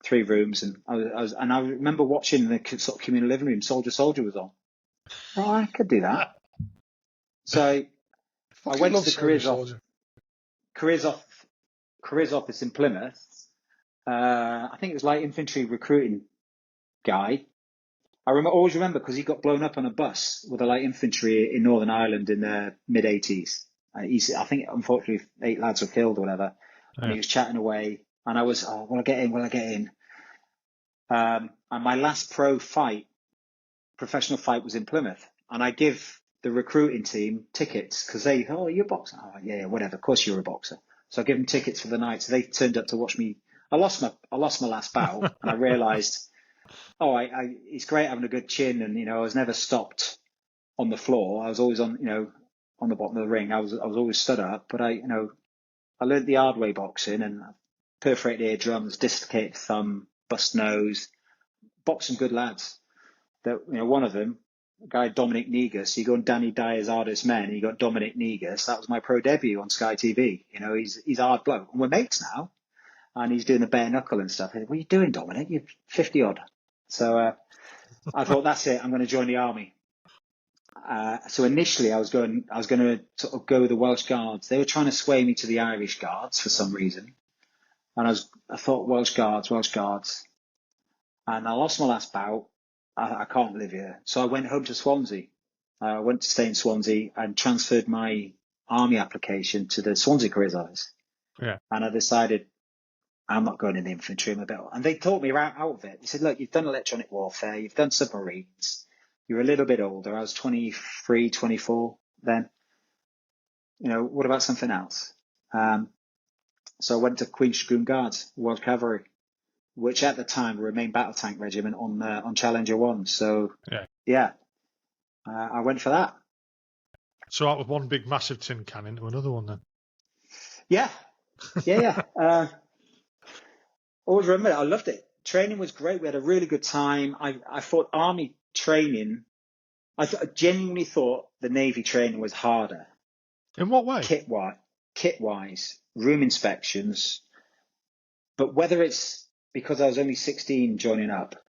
3 rooms, and I remember watching the sort of communal living room. Soldier was on. Oh, I could do that. So I went to the careers office in Plymouth. I think it was light infantry recruiting guy. I always remember because he got blown up on a bus with the light infantry in Northern Ireland in the mid 80s. I think unfortunately 8 lads were killed or whatever. And he was chatting away, and I was, will I get in? And my last professional fight was in Plymouth, and I give the recruiting team tickets because you're a boxer. Oh, yeah, whatever. Of course you're a boxer. So I give them tickets for the night. So they turned up to watch me. I lost my last bout, and I realised, it's great having a good chin, and I was never stopped on the floor. I was always on the bottom of the ring. I was always stood up, but I learned the hard way boxing, and perforated eardrums, dislocated thumb, bust nose, boxed some good lads. That one of them, a guy Dominic Negus, you go on Danny Dyer's Hardest Men, and you got Dominic Negus. That was my pro debut on Sky TV. He's a hard bloke, and we're mates now, and he's doing the bare knuckle and stuff. What are you doing, Dominic? You're 50 odd. So I thought, that's it. I'm going to join the army. So initially, I was going to sort of go with the Welsh Guards. They were trying to sway me to the Irish Guards for some reason, and I thought Welsh Guards, and I lost my last bout. I can't live here, so I went home to Swansea. I went to stay in Swansea and transferred my army application to the Swansea Careers Office. Yeah. And I decided I'm not going in the infantry. And they taught me out of it. They said, look, you've done electronic warfare, you've done submarines, you're a little bit older. I was 23, 24 then. What about something else? So I went to Queen's Dragoon Guards, World Cavalry, which at the time were a main battle tank regiment on Challenger 1. So, I went for that. So out of one big massive tin can into another one then? Yeah. Always remember it. I loved it. Training was great. We had a really good time. I thought Army training, I genuinely thought the Navy training was harder. In what way? Kit-wise, room inspections. But whether it's because I was only 16 joining up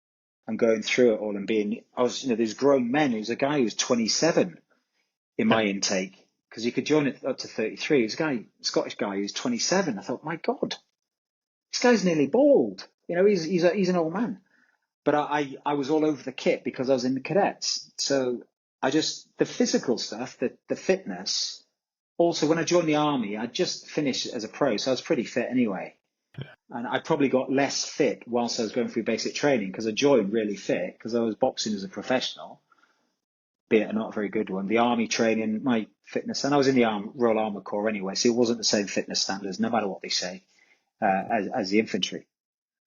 and going through it all and there's grown men. There was a guy who was 27 in my intake because you could join it up to 33. There's a Scottish guy who's 27. I thought, my God, this guy's nearly bald. He's an old man. But I was all over the kit because I was in the cadets. So the physical stuff, the fitness. Also, when I joined the Army, I just finished as a pro, so I was pretty fit anyway. And I probably got less fit whilst I was going through basic training because I joined really fit because I was boxing as a professional, be it not a very good one. The Army training, my fitness, and I was in the Royal Armour Corps anyway, so it wasn't the same fitness standards, no matter what they say, as the infantry.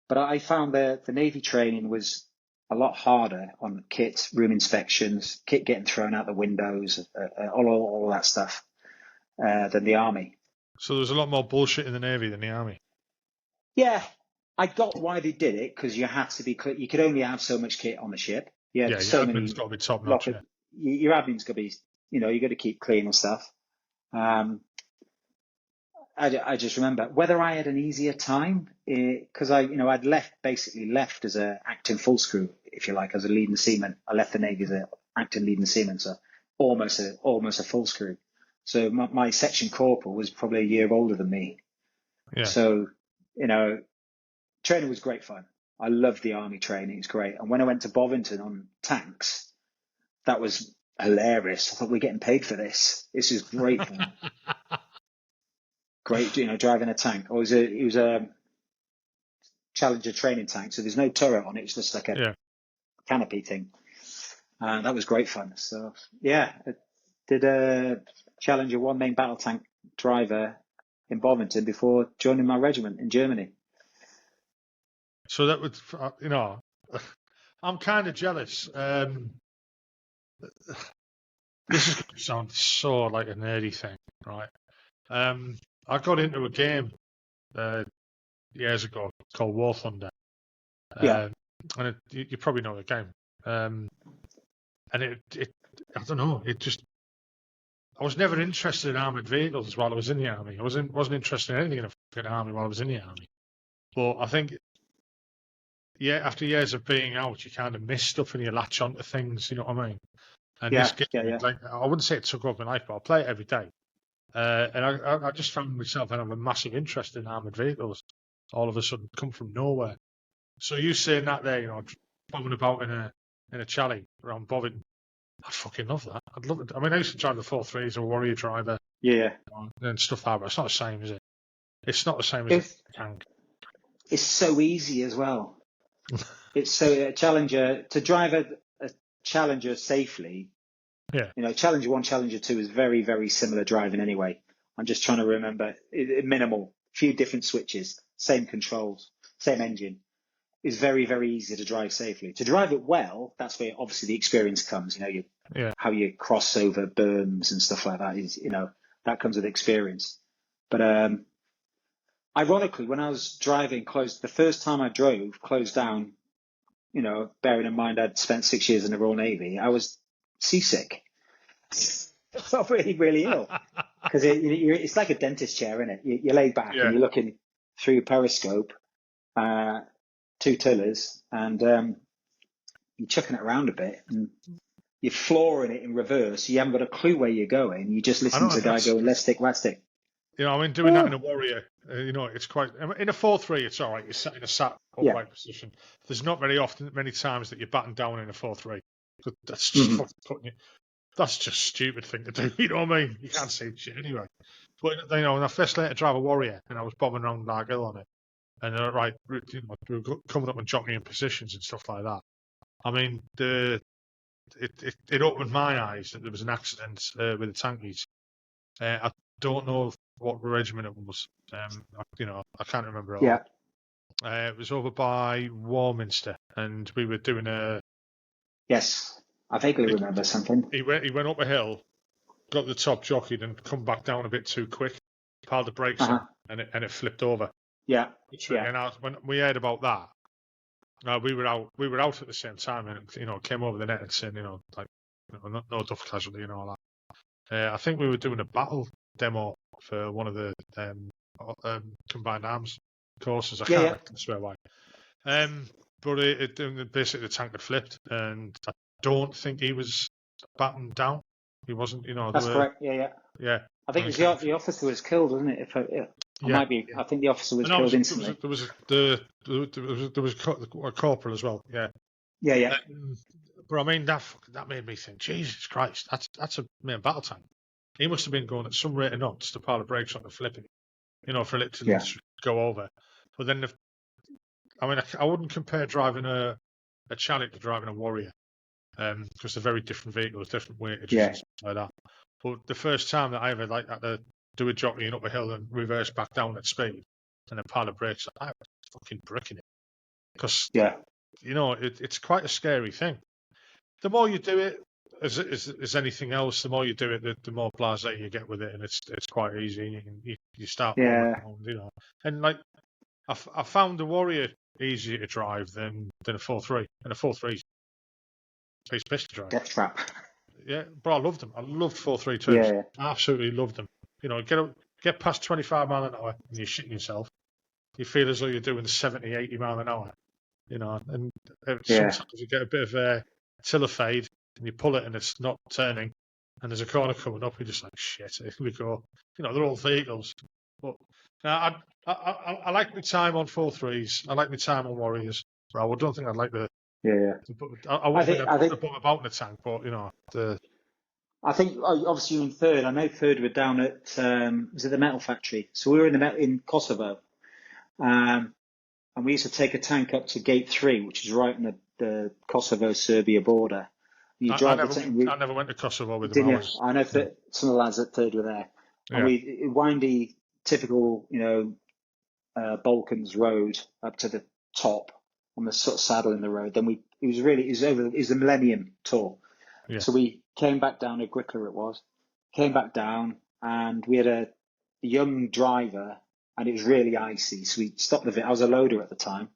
But I found the Navy training was a lot harder on kit, room inspections, kit getting thrown out the windows, all that stuff, than the Army. So there was a lot more bullshit in the Navy than the Army. Yeah, I got why they did it because you had to be clear. You could only have so much kit on the ship. Your admin's got to be top notch. Your admin's got to be, you got to keep clean and stuff. I just remember whether I had an easier time because I'd basically left as a acting full screw, if you like, as a leading seaman. I left the Navy as a acting leading seaman, so almost a full screw. So my section corporal was probably a year older than me. Yeah. So training was great fun. I loved the Army training; it's great. And when I went to Bovington on tanks, that was hilarious. I thought we're getting paid for this. This is great fun. Great, driving a tank. It was a Challenger training tank, so there's no turret on it. It's just like a canopy thing. That was great fun. So I did a Challenger 1 main battle tank driver in Bovington before joining my regiment in Germany. So that would, I'm kind of jealous. This is going to sound so like a nerdy thing, right? I got into a game years ago called War Thunder. And you probably know the game. And it I don't know, I was never interested in armoured vehicles while I was in the Army. I wasn't interested in anything in a fucking army while I was in the Army. But I think, after years of being out, you kind of miss stuff and you latch onto things, you know what I mean? And this game, like, I wouldn't say it took over my life, but I play it every day. And I just found myself having a massive interest in armoured vehicles. All of a sudden, come from nowhere. So you saying that there, bombing about in a chalet around Bovington, I'd fucking love that. I'd love it. I mean, I used to drive the 4.3 as a warrior driver. Yeah. And stuff like that, but it's not the same, is it? It's not the same as a tank. It's so easy as well. It's so a Challenger to drive a Challenger safely. Yeah. Challenger 1, Challenger 2 is very, very similar driving anyway. I'm just trying to remember. Minimal, few different switches, same controls, same engine. It's very, very easy to drive safely. To drive it well, that's where obviously the experience comes. How you cross over berms and stuff like that is, that comes with experience. But ironically, when I was driving the first time I drove closed down, bearing in mind I'd spent 6 years in the Royal Navy, I was seasick. I felt really, really ill because it's like a dentist chair, isn't it? You're laid back and you're looking through a periscope, 2 tillers, and you're chucking it around a bit and you're flooring it in reverse. You haven't got a clue where you're going. You just listen to the guy going, let's stick, let's stick. Doing that in a warrior, it's quite... in a 4.3, it's all right. You're sat in a upright position. There's not many times that you're battened down in a 4.3. That's just fucking cutting you. that's just a stupid thing to do. You know what I mean? You can't see shit anyway. But when I first learned to drive a Warrior, and I was bobbing around Largill on it, and we were coming up and jockeying positions and stuff like that. I mean, it opened my eyes that there was an accident with the tankies. I don't know what regiment it was. I can't remember at all. It was over by Warminster, and we were doing a. Yes, I vaguely remember something. He went up a hill, got the top jockeyed, and come back down a bit too quick. Piled the brakes on, and it flipped over. Yeah. And when we heard about that, we were out at the same time, and came over the net and said, no duff casualty and all that. I think we were doing a battle demo for one of the combined arms courses. I can't swear why. But basically the tank had flipped, and I don't think he was battened down. He wasn't. That's correct. Yeah. I think it was the officer was killed, wasn't it? Might be. I think the officer was killed instantly. There was a corporal as well. Yeah. Yeah. But I mean, that made me think, Jesus Christ, that's a main battle tank. He must have been going at some rate of knots to pile the brakes on and flipping, for it to go over. But then, I wouldn't compare driving a Chariot to driving a Warrior, because they're very different vehicles, different weightages and stuff like that. But the first time that I ever had to do a jockeying up a hill and reverse back down at speed and then pile the brakes, I was fucking bricking it. Because, it's quite a scary thing. The more you do it, as anything else, the more you do it, the more blasé you get with it, and it's quite easy. You start, around, And I found the Warrior easier to drive than a 4.3, and a 4.3 is piece of piss to drive. Death trap. Yeah, but I loved them. I loved 4.32s. Yeah. I absolutely loved them. Get past 25 mile an hour and you're shitting yourself. You feel as though you're doing 70, 80 mile an hour. And sometimes you get a bit of a tiller fade and you pull it and it's not turning, and there's a corner coming up. You're just like, shit, here we go. They're all vehicles. But I like my time on 4.3s. I like my time on Warriors. But I don't think I'd like the. I wouldn't think I'd put about in the tank, but I think obviously you're in third. I know third were down at was it the metal factory? So we were in Kosovo, and we used to take a tank up to Gate 3, which is right on the Kosovo-Serbia border. I never went to Kosovo with them. I know some of the lads at third were there, and we windy, typical, Balkans road up to the top on the sort of saddle in the road. Then it was the Millennium Tour. Yeah. So we came back down at Grickler came back down, and we had a young driver, and it was really icy. So we stopped the I was a loader at the time.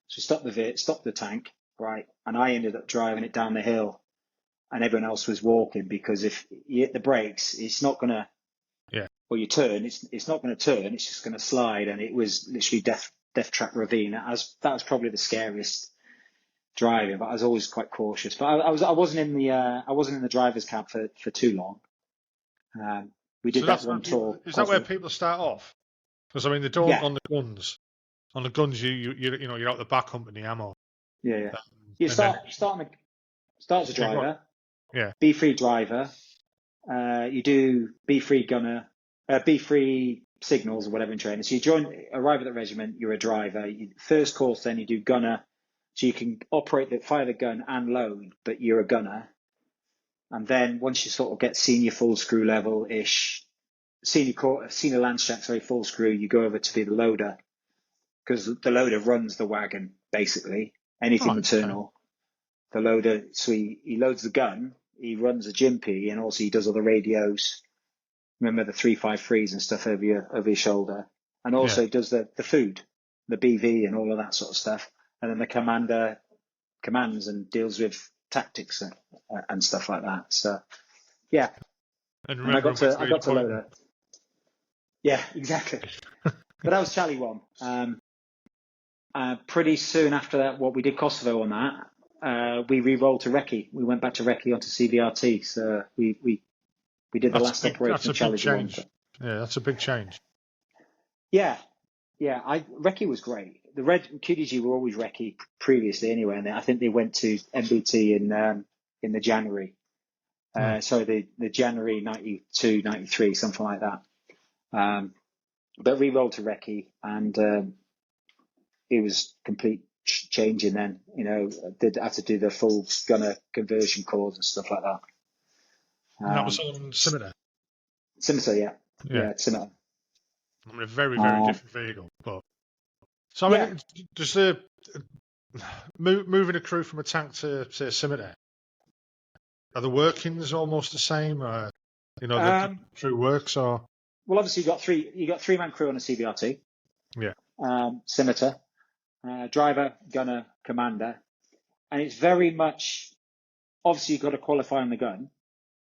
So we stopped the tank, right? And I ended up driving it down the hill, and everyone else was walking, because if you hit the brakes, it's not going to, you turn, it's not going to turn, it's just going to slide. And it was literally death trap ravine. That was probably the scariest driving, but I was always quite cautious. But I wasn't in the driver's cab for too long. We did that one tour. Is that where people start off? Because they don't on the guns. On the guns, you're out the back humping the ammo. Yeah. You start as a driver. Yeah. B3 driver. You do B3 gunner, B3 signals or whatever in training. So you arrive at the regiment. You're a driver. First course, then you do gunner. So you can fire the gun and load, but you're a gunner. And then once you sort of get senior full screw level-ish, senior lance jack, full screw, you go over to be the loader, because the loader runs the wagon, basically. Anything maternal. The loader, so he loads the gun, he runs a Jimpy, and also he does all the radios. Remember the 353s and stuff over your shoulder. And also does the food, the BV and all of that sort of stuff. And then the commander commands and deals with tactics and stuff like that. So, yeah. And I got to load it. Yeah, exactly. But that was Charlie 1. Pretty soon after that, we did Kosovo on that. We re-rolled to Recce. We went back to Recce onto CVRT. So we did the last operation of Charlie 1. Yeah, that's a big change. Yeah. Recce was great. The QDG were always Recce previously anyway, and I think they went to MBT in the January. Sorry, the January 92, 93, something like that. But re-rolled to recce, and it was complete changing then. Had to do the full gunner conversion course and stuff like that. And that was on Scimitar. Scimitar, yeah, Scimitar. I mean, a very, very different vehicle, but so I mean, just moving a crew from a tank to a Scimitar. Are the workings almost the same? The crew works, or well, obviously you got 3-man crew on a CBRT. Yeah. Scimitar, driver, gunner, commander, and it's very much obviously you've got to qualify on the gun,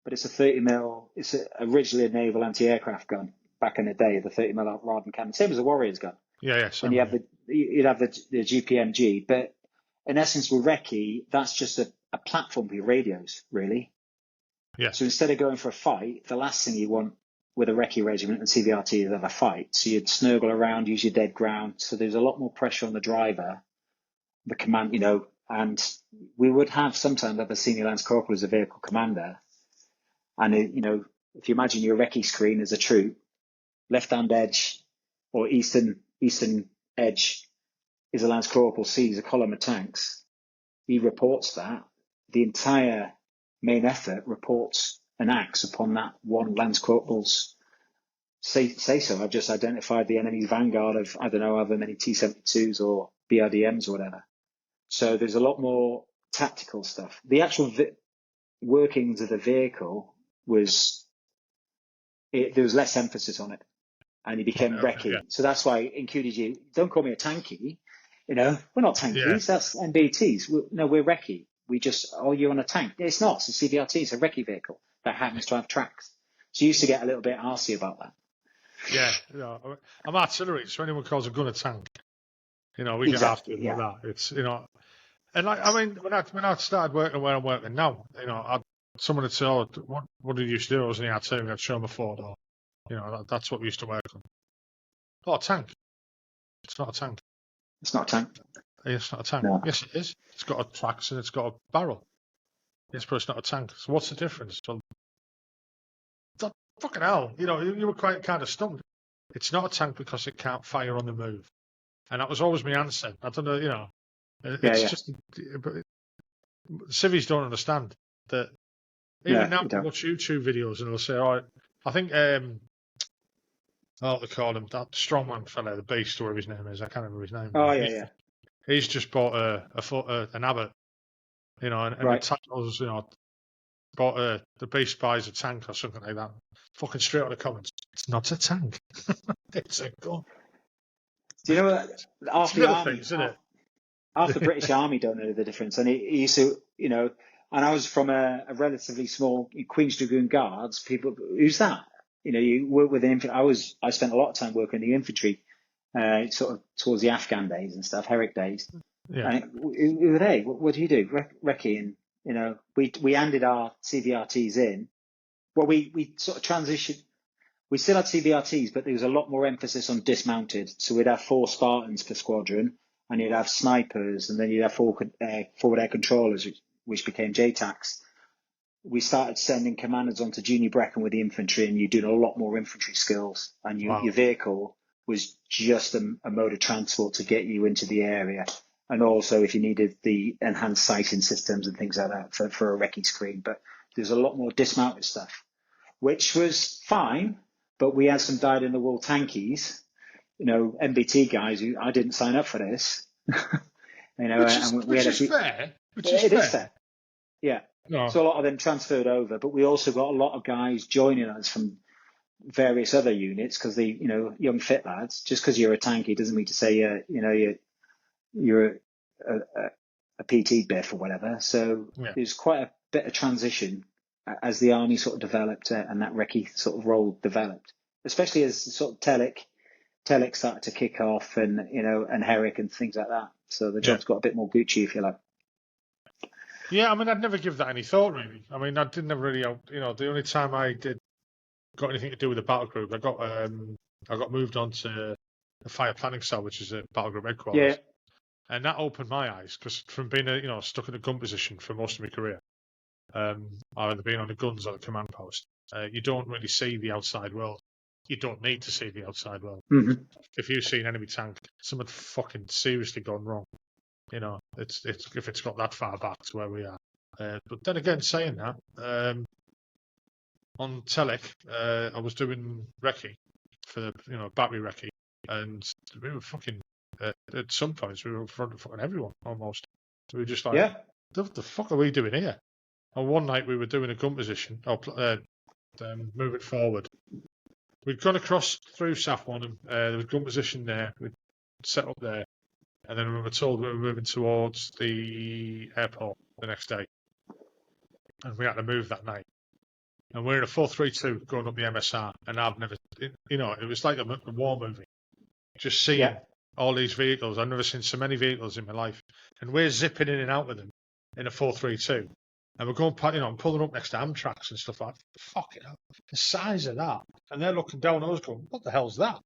but it's a 30mm. It's originally a naval anti-aircraft gun back in the day, the 30mm rod and cannon, same as a Warriors gun. Yeah. And you'd have the GPMG, but in essence with recce, that's just a platform for your radios, really. Yeah. So instead of going for a fight, the last thing you want with a recce regiment and CBRT is have a fight. So you'd snuggle around, use your dead ground. So there's a lot more pressure on the driver, the command, and we would sometimes have a senior lance corporal as a vehicle commander. And, if you imagine your recce screen as a troop, left-hand edge or eastern edge is a lance corporal, sees a column of tanks. He reports that. The entire main effort reports and acts upon that one lance corporal's say so. I've just identified the enemy's vanguard of, I don't know, however many T-72s or BRDMs or whatever. So there's a lot more tactical stuff. The actual workings of the vehicle there was less emphasis on it, and he became recce. Yeah. So that's why in QDG, don't call me a tanky. We're not tankies. Yeah. That's MBTs. We're recce. We just, you're on a tank. It's not. It's a CBRT. It's a recce vehicle that happens to have tracks. So you used to get a little bit arsey about that. Yeah. I'm artillery, so anyone calls a gun a tank. We get after it like that. It's and when I started working where I'm working now, someone would say, "Oh, what did you used to do?" I was in the artillery. I'd show them a photo. That's what we used to work on. Oh, a tank. It's not a tank. It's not a tank. It's not a tank. No. Yes, it is. It's got a tracks and it's got a barrel. Yes, but it's not a tank. So what's the difference? Well, fucking hell. You were quite kind of stumped. It's not a tank because it can't fire on the move. And that was always my answer. I don't know, it's just civvies don't understand that. Even now, I watch YouTube videos and they'll say, "All right, I think what they call him, that strongman fella, the beast, whatever his name is. I can't remember his name. Oh yeah. He's just bought an Abbott, and right. the titles, bought the beast buys a tank or something like that. Fucking straight out of the comments. It's not a tank. It's a gun. Do you know what? Half the British Army don't know the difference, and he used to, and I was from a relatively small Queen's Dragoon Guards. People, who's that? You work with an infantry. I spent a lot of time working in the infantry, sort of towards the Afghan days and stuff, Herrick days. Yeah. And who are they? What do you do? Recce, and we handed our CBRTs in. Well, we sort of transitioned. We still had CBRTs, but there was a lot more emphasis on dismounted. So we'd have 4 Spartans per squadron, and you'd have snipers, and then you'd have forward air controllers, which became JTACs. We started sending commanders onto junior Brecon with the infantry, and you're doing a lot more infantry skills. And your vehicle was just a mode of transport to get you into the area. And also if you needed the enhanced sighting systems and things like that for a recce screen. But there's a lot more dismounted stuff, which was fine. But we had some dyed-in-the-wool tankies, MBT guys who I didn't sign up for this. Which is fair. It is fair. Yeah. No. So a lot of them transferred over, but we also got a lot of guys joining us from various other units because they, young fit lads. Just because you're a tanky doesn't mean to say you're a PT biff or whatever. So there's quite a bit of transition as the army sort of developed and that recce sort of role developed, especially as sort of Telek started to kick off and Herrick and things like that. So the job's got a bit more Gucci, if you like. Yeah, I mean, I'd never give that any thought, really. I mean, I didn't really, the only time I got anything to do with the battle group, I got moved on to the fire planning cell, which is a battle group headquarters. Yeah. And that opened my eyes because from being stuck in a gun position for most of my career, either being on the guns or the command post. You don't really see the outside world. You don't need to see the outside world. Mm-hmm. If you've seen enemy tank, something fucking seriously gone wrong. You know, it's if it's got that far back to where we are. But then again, saying that, on Telek, I was doing recce for the battery recce, and we were fucking at some points we were in front of fucking everyone almost. So we were just like, Yeah. the fuck are we doing here? And one night we were doing a gun position, or moving forward. We'd gone across through Safwan, there was gun position there. We'd set up there, and then we were told we were moving towards the airport the next day, and we had to move that night. And we're in a 432 going up the MSR, and I've never, it was like a war movie. Just seeing all these vehicles. I've never seen so many vehicles in my life, and we're zipping in and out of them in a 432. And we're going, pulling up next to Amtrak and stuff like that. Fucking hell. The size of that. And they're looking down at us going, what the hell's that?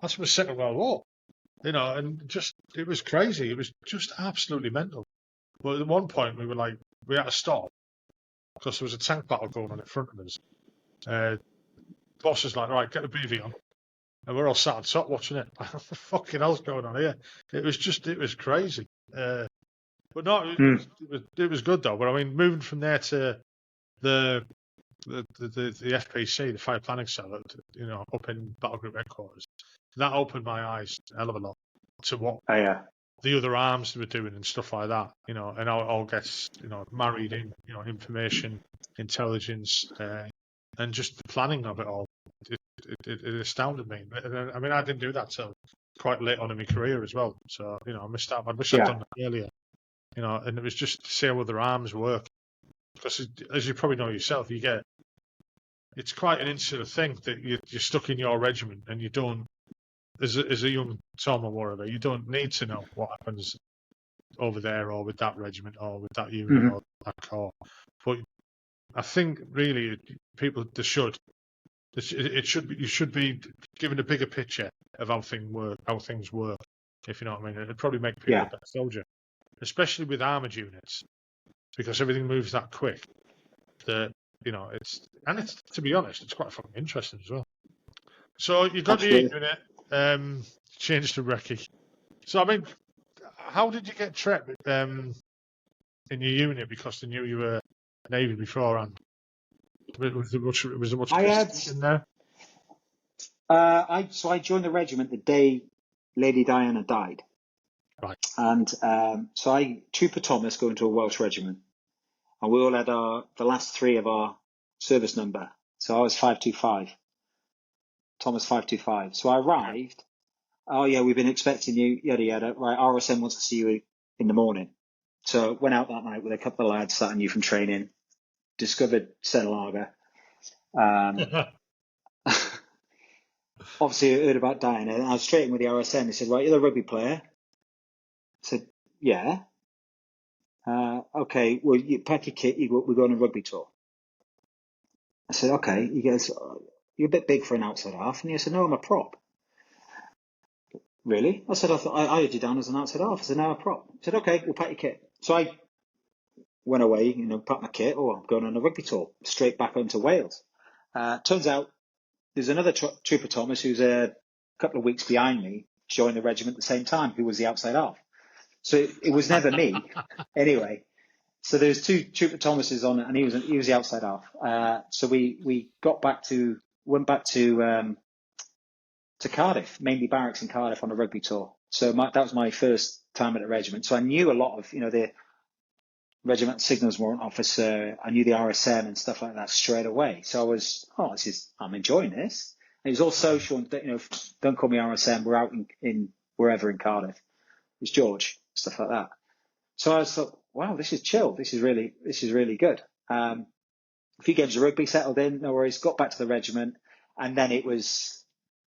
That's from the Second World War. And just, it was crazy. It was just absolutely mental. But at one point, we had to stop because there was a tank battle going on in front of us. Boss is like, right, get the BV on. And we're all sat on top watching it. What the fucking hell's going on here? It was crazy. But no, it was good though. But I mean, moving from there to the FPC, the Fire Planning Cell, up in Battle Group Headquarters, that opened my eyes a hell of a lot to what the other arms were doing and stuff like that. And how it all gets married in, information, intelligence, and just the planning of it all. It astounded me. I mean, I didn't do that till quite late on in my career as well. So I missed out. I wish I'd done that earlier. And it was just to see how other arms work. Because as you probably know yourself, it's quite an insular thing that you're stuck in your regiment and you don't, as a young Tom or whatever, you don't need to know what happens over there or with that regiment or with that unit or that corps. But I think really people you should be given a bigger picture of how things work, if you know what I mean. It'd probably make people a better soldier, especially with armoured units, because everything moves that quick. It's to be honest, it's quite fucking interesting as well. So you got the unit, changed to recce. So I mean, how did you get TREP in your unit? Because they knew you were Navy beforehand. Was there much in there? I joined the regiment the day Lady Diana died. Right. And so I, Trooper Thomas, go into a Welsh regiment. And we all had the last three of our service number. So I was 525. Thomas 525. So I arrived. Oh, yeah, we've been expecting you, yada, yada. Right, RSM wants to see you in the morning. So went out that night with a couple of lads sat new from training. Discovered Stena Lager. Obviously, I heard about Diana. And I was straight in with the RSM. He said, right, you're the rugby player. I said, yeah. Okay, well, you pack your kit, we're going on a rugby tour. I said, okay. He goes, you're a bit big for an outside half. And he said, no, I'm a prop. Really? I said, I had you down as an outside half. I said, no, I'm a prop. He said, okay, we'll pack your kit. So I went away, packed my kit. Oh, I'm going on a rugby tour, straight back home to Wales. Turns out there's another Trooper Thomas who's a couple of weeks behind me, joined the regiment at the same time, who was the outside half. So it was never me. Anyway, so there's two Trooper Thomases on it, and he was the outside half. So we went back to Cardiff, mainly barracks in Cardiff on a rugby tour. So that was my first time at the regiment. So I knew a lot of the regiment signals warrant officer. I knew the RSM and stuff like that straight away. So I was, I'm enjoying this. And it was all social, and don't call me RSM. We're out in wherever in Cardiff. It's George, stuff like that. So I thought, wow, this is chill. This is really good. A few games of rugby, settled in, no worries. Got back to the regiment, and then it was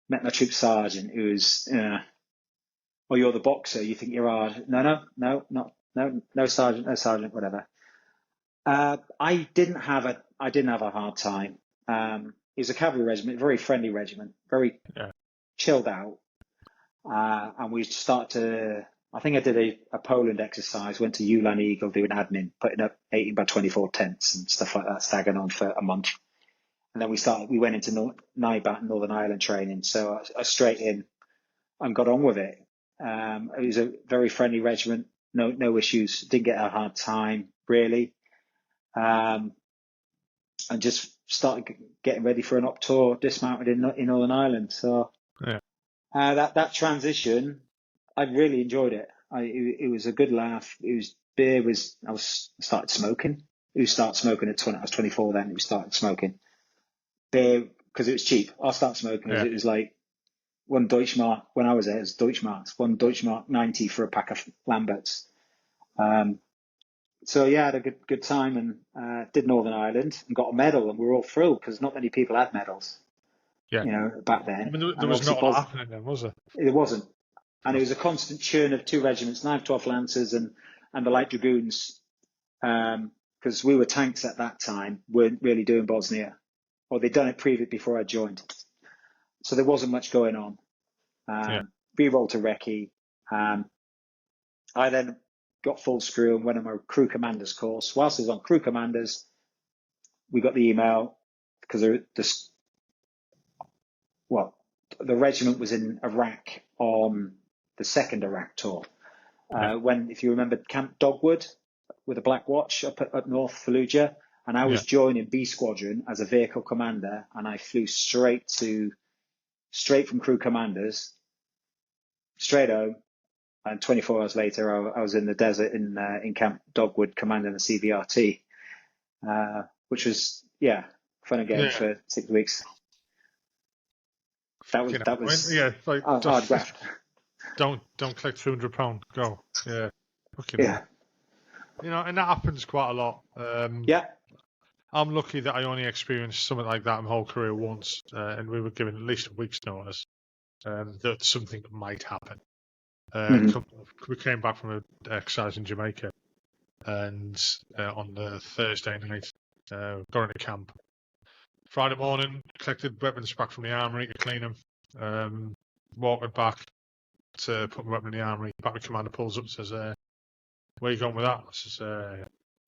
met my troop sergeant, who was, oh, you're the boxer. You think you're hard? No, sergeant, whatever. I didn't have a hard time. It was a cavalry regiment, very friendly regiment, very chilled out, and we started to I think I did a Poland exercise, went to Ulan Eagle doing admin, putting up 18 by 24 tents and stuff like that, staggering on for a month. And then we went into NIBAT, Northern Ireland training. So I straight in and got on with it. It was a very friendly regiment, no issues, didn't get a hard time really. And just started getting ready for an op tour, dismounted in Northern Ireland. So Yeah. That transition, I really enjoyed it. It was a good laugh. It was beer I started smoking. Who started smoking at 20? I was 24 then. We started smoking beer because it was cheap. I started smoking because it was like one Deutschmark when I was there. It was Deutschmarks, one Deutschmark 90 for a pack of Lamberts. So yeah, I had a good time and did Northern Ireland and got a medal, and we were all thrilled because not many people had medals. Yeah. You know, back then. I mean, there was not a lot happening then, was there? It wasn't. And it was a constant churn of two regiments, 9th, 12th Lancers and the Light Dragoons, because we were tanks at that time, weren't really doing Bosnia, or they'd done it before I joined. So there wasn't much going on. Re-rolled to recce. I then got full screw and went on my crew commanders course. Whilst I was on crew commanders, we got the email because the regiment was in Iraq on the second Iraq tour. When, if you remember, Camp Dogwood with a Black Watch up north Fallujah, and I was joining B Squadron as a vehicle commander, and I flew straight from crew commanders, straight home, and 24 hours later I was in the desert in Camp Dogwood commanding the CVRT, which was fun and games for 6 weeks. That was like hard graft. Don't collect £200. Go. Yeah. Fucking hell. You know, and that happens quite a lot. I'm lucky that I only experienced something like that in my whole career once, and we were given at least a week's notice that something might happen. We came back from an exercise in Jamaica, and on the Thursday night, got into camp. Friday morning, collected weapons back from the armory to clean them. Walking back to put my weapon in the armory. Battery commander pulls up and says, where are you going with that? I says,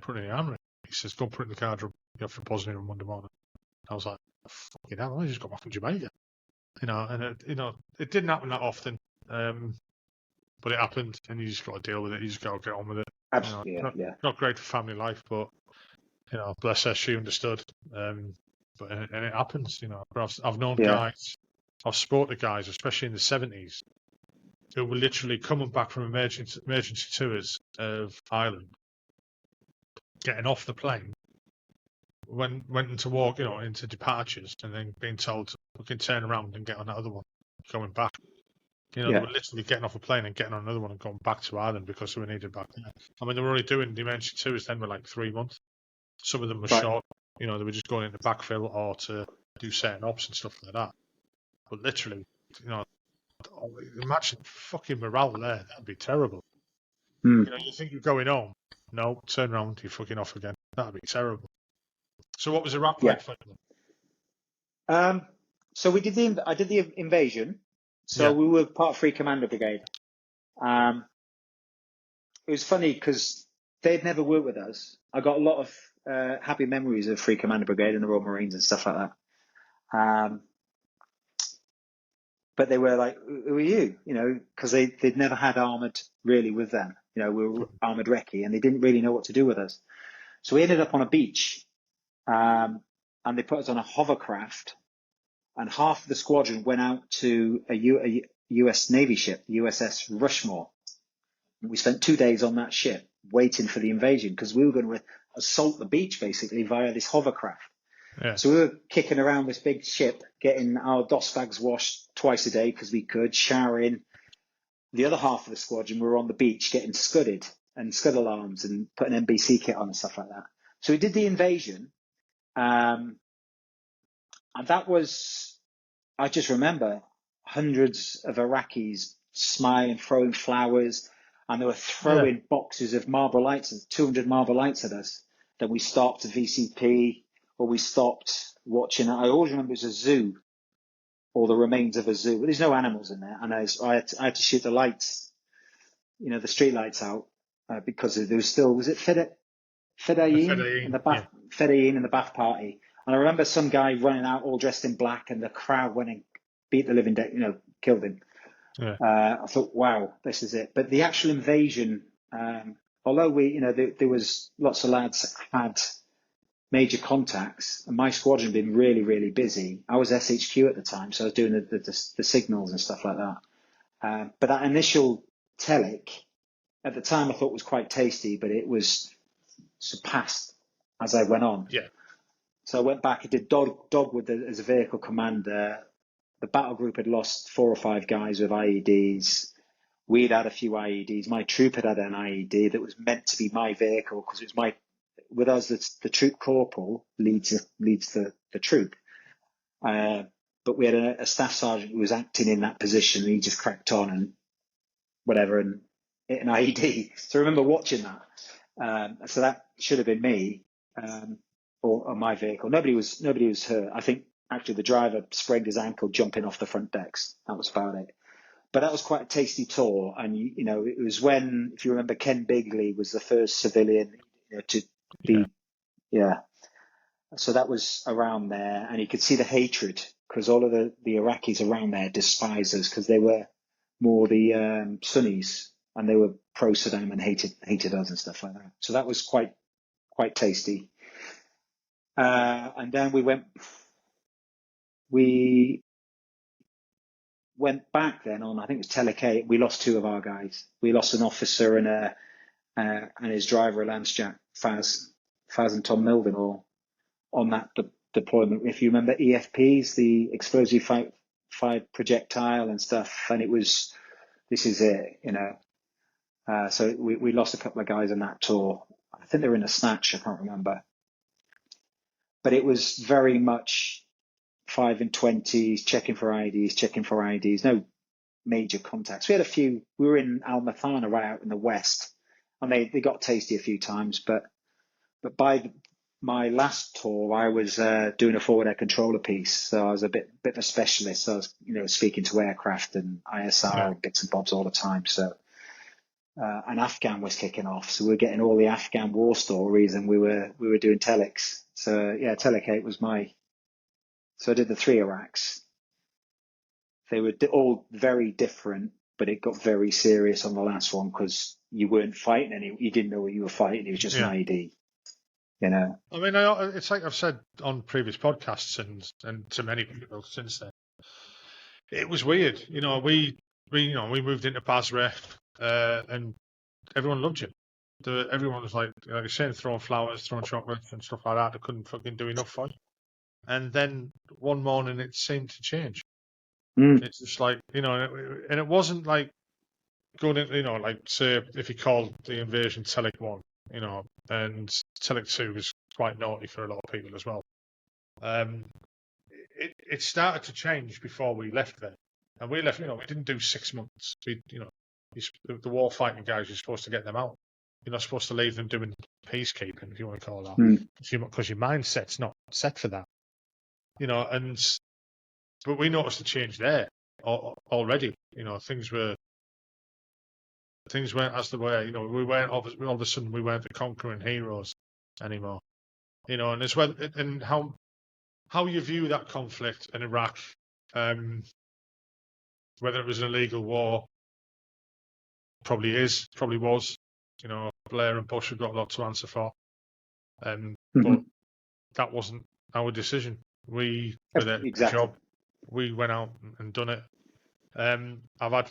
put it in the armory. He says, go and put it in the card room. You have for Bosnia on Monday morning. I was like, fucking hell, I just got back from Jamaica. You know, and it didn't happen that often. But it happened, and you just got to deal with it. You just got to get on with it. Absolutely, you know, not great for family life, but you know, bless her, she understood. But it happens, you know. I've known guys, I've spoken to guys, especially in the 70s, who were literally coming back from emergency tours of Ireland, getting off the plane, went into walk, you know, into departures, and then being told we can turn around and get on that other one, going back. You know, they were literally getting off a plane and getting on another one and going back to Ireland because they were needed back there. I mean, they were only doing the emergency tours then for like 3 months. Some of them were short. You know, they were just going into backfill or to do certain ops and stuff like that. But literally, you know, imagine fucking morale there. That'd be terrible. You know, you think you're going home. No, turn around, you're fucking off again. That'd be terrible. So what was Iraq like for you? So I did the invasion. So we were part of Free Commander Brigade. It was funny because they'd never worked with us. I got a lot of happy memories of Free Commander Brigade and the Royal Marines and stuff like that. But they were like, who are you? You know, because they'd never had armoured really with them. You know, we were armoured recce and they didn't really know what to do with us. So we ended up on a beach and they put us on a hovercraft and half of the squadron went out to a US Navy ship, the USS Rushmore. And we spent 2 days on that ship waiting for the invasion because we were going to assault the beach basically via this hovercraft. So we were kicking around this big ship, getting our DOS bags washed twice a day because we could, showering. The other half of the squadron were on the beach getting scudded and scud alarms and putting NBC kit on and stuff like that. So we did the invasion. And that was, I just remember hundreds of Iraqis smiling, throwing flowers, and they were throwing boxes of Marlboro Lights, 200 Marlboro Lights at us. Then we stopped at VCP, or we stopped watching. I always remember it was a zoo, or the remains of a zoo. There's no animals in there, and I had to shoot the lights the streetlights out because there was still, was it Fedayeen in the bath, Fedayeen in the bath party. And I remember some guy running out all dressed in black, and the crowd went and beat the living, killed him. Yeah. I thought, wow, this is it. But the actual invasion, although there was lots of lads that had major contacts, and my squadron had been really, really busy. I was SHQ at the time, so I was doing the signals and stuff like that. But that initial telic, at the time, I thought was quite tasty, but it was surpassed as I went on. Yeah. So I went back. I did Dogwood as a vehicle commander. The battle group had lost 4 or 5 guys with IEDs. We'd had a few IEDs. My troop had an IED that was meant to be my vehicle because it was with us, the troop corporal leads the troop. But we had a staff sergeant who was acting in that position, and he just cracked on and whatever and hit an IED. So I remember watching that. So that should have been me or my vehicle. Nobody was hurt. I think actually the driver sprained his ankle jumping off the front decks. That was about it. But that was quite a tasty tour. And, it was when, if you remember, Ken Bigley was the first civilian to be, So that was around there. And you could see the hatred because all of the Iraqis around there despised us because they were more the Sunnis and they were pro-Saddam and hated us and stuff like that. So that was quite tasty. And then we went back then on, I think it was Telic 8. We lost 2 of our guys. We lost an officer and his driver, a Lansjack, Faz and Tom Milden, on that deployment. If you remember EFPs, the explosive fired projectile and stuff, and this is it, So we lost a couple of guys on that tour. I think they were in a snatch, I can't remember. But it was very much 5 and 20s, checking for IDs, no major contacts. We had a few. We were in Al Mathana right out in the west, and they got tasty a few times. But by my last tour, I was doing a forward air controller piece, so I was a bit of a specialist. So I was, speaking to aircraft and ISR and bits and bobs all the time. So and Afghan was kicking off, so we were getting all the Afghan war stories, and we were doing telex. So yeah, Telic 8 was So I did the 3 Iraqs. They were all very different, but it got very serious on the last one because you weren't fighting you didn't know what you were fighting. It was just an ID, I mean, it's like I've said on previous podcasts and to many people since then. It was weird, We moved into Basra, and everyone loved you. Everyone was like you're saying, throwing flowers, throwing chocolates and stuff like that. They couldn't fucking do enough for you. And then one morning it seemed to change. It's just like, and it wasn't like going in, like say if you called the invasion Telic 1, and Telic 2 was quite naughty for a lot of people as well. It started to change before we left there. And we left, we didn't do 6 months. The war fighting guys, you're supposed to get them out. You're not supposed to leave them doing peacekeeping, if you want to call that. Because your mindset's not set for that. But we noticed a change there already. Things weren't as they were. We weren't all of a sudden we weren't the conquering heroes anymore. And as well, and how you view that conflict in Iraq, whether it was an illegal war, probably was. Blair and Bush have got a lot to answer for. But that wasn't our decision. We were there for the job. We went out and done it. I've had,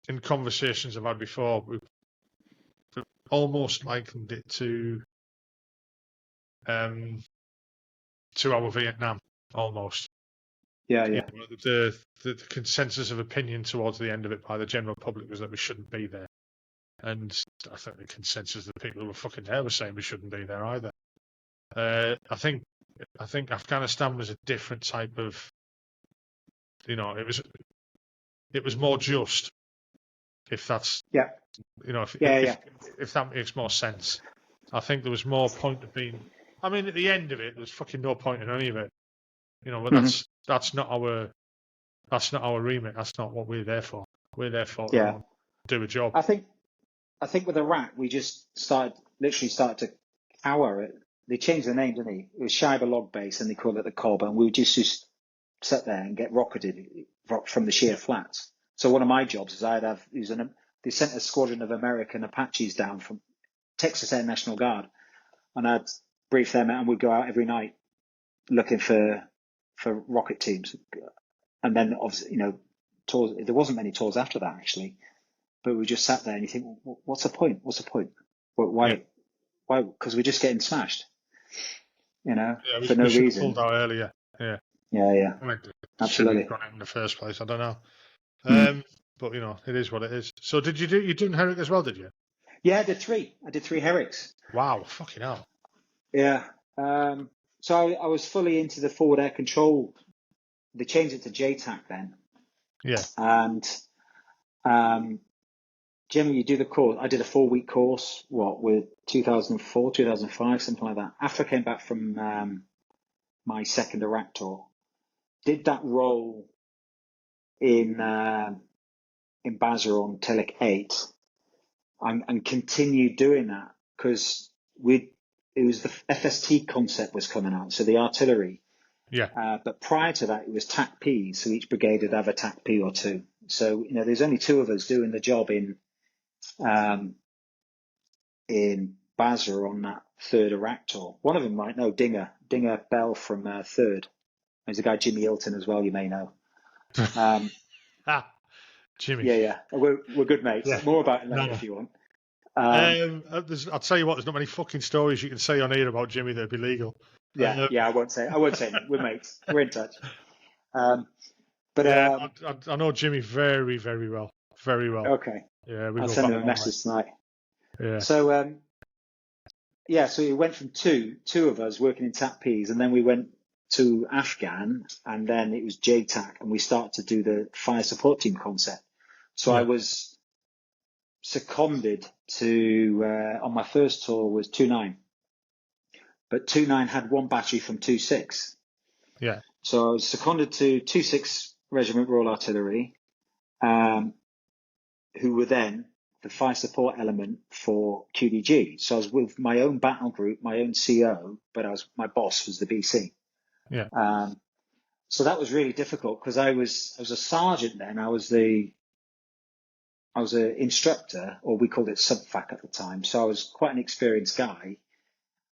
in conversations I've had before, we've almost likened it to our Vietnam, almost. Yeah. The consensus of opinion towards the end of it by the general public was that we shouldn't be there. And I think the consensus of the people who were fucking there were saying we shouldn't be there either. I think Afghanistan was a different type of, it was more just, if that's, if that makes more sense. I think there was more point of being, at the end of it, there was fucking no point in any of it. But that's not our remit. That's not what we're there for. We're there for do a job. I think with Iraq, we just literally started to cower it. They changed the name, didn't they? It was Shiba Log Base, and they called it the Cobb, and we would just sit there and get rocketed from the sheer flats. So one of my jobs is they sent a squadron of American Apaches down from Texas Air National Guard, and I'd brief them out, and we'd go out every night looking for rocket teams. And then obviously, tours. There wasn't many tours after that actually, but we just sat there and you think, what's the point? What's the point? Why? Yeah. Why? Because we're just getting smashed, for no we should reason. have pulled out earlier. Yeah. Yeah. I mean, Absolutely. should have gone out in the first place. I don't know. But it is what it is. So you done Herrick as well? Did you? Yeah, I did three Herricks. Wow, fucking hell. Yeah. So I was fully into the forward air control. They changed it to JTAC then. Yeah. And generally you do the course. I did a 4-week course, with 2004, 2005, something like that. After I came back from my second Iraq tour, did that role in Basra on Telic 8 and continued doing that because it was the FST concept was coming out, so the artillery. Yeah. But prior to that, it was TACP, so each brigade would have a TACP or two. So there's only two of us doing the job in Basra on that third Iraq tour. One of them might know Dinger Bell from third. There's a guy Jimmy Hilton as well, you may know. Jimmy. Yeah. We're good mates. Yeah. More about it later if you want. I'll tell you what. There's not many fucking stories you can say on here about Jimmy that'd be legal. Yeah. I won't say. Anything. We're mates. We're in touch. I know Jimmy very, very well. Very well. Okay. Yeah, I'll send him a message tonight. Yeah. So so we went from two of us working in TACPs, and then we went to Afghan, and then it was JTAC, and we started to do the fire support team concept. So I was seconded to on my first tour was 2-9, but 2-9 had one battery from 2-6. Yeah. So I was seconded to 2-6 Regiment Royal Artillery, who were then the fire support element for QDG. So I was with my own battle group, my own CO, but my boss was the BC. Yeah. So that was really difficult because I was a sergeant then. I was an instructor, or we called it subfac at the time. So I was quite an experienced guy,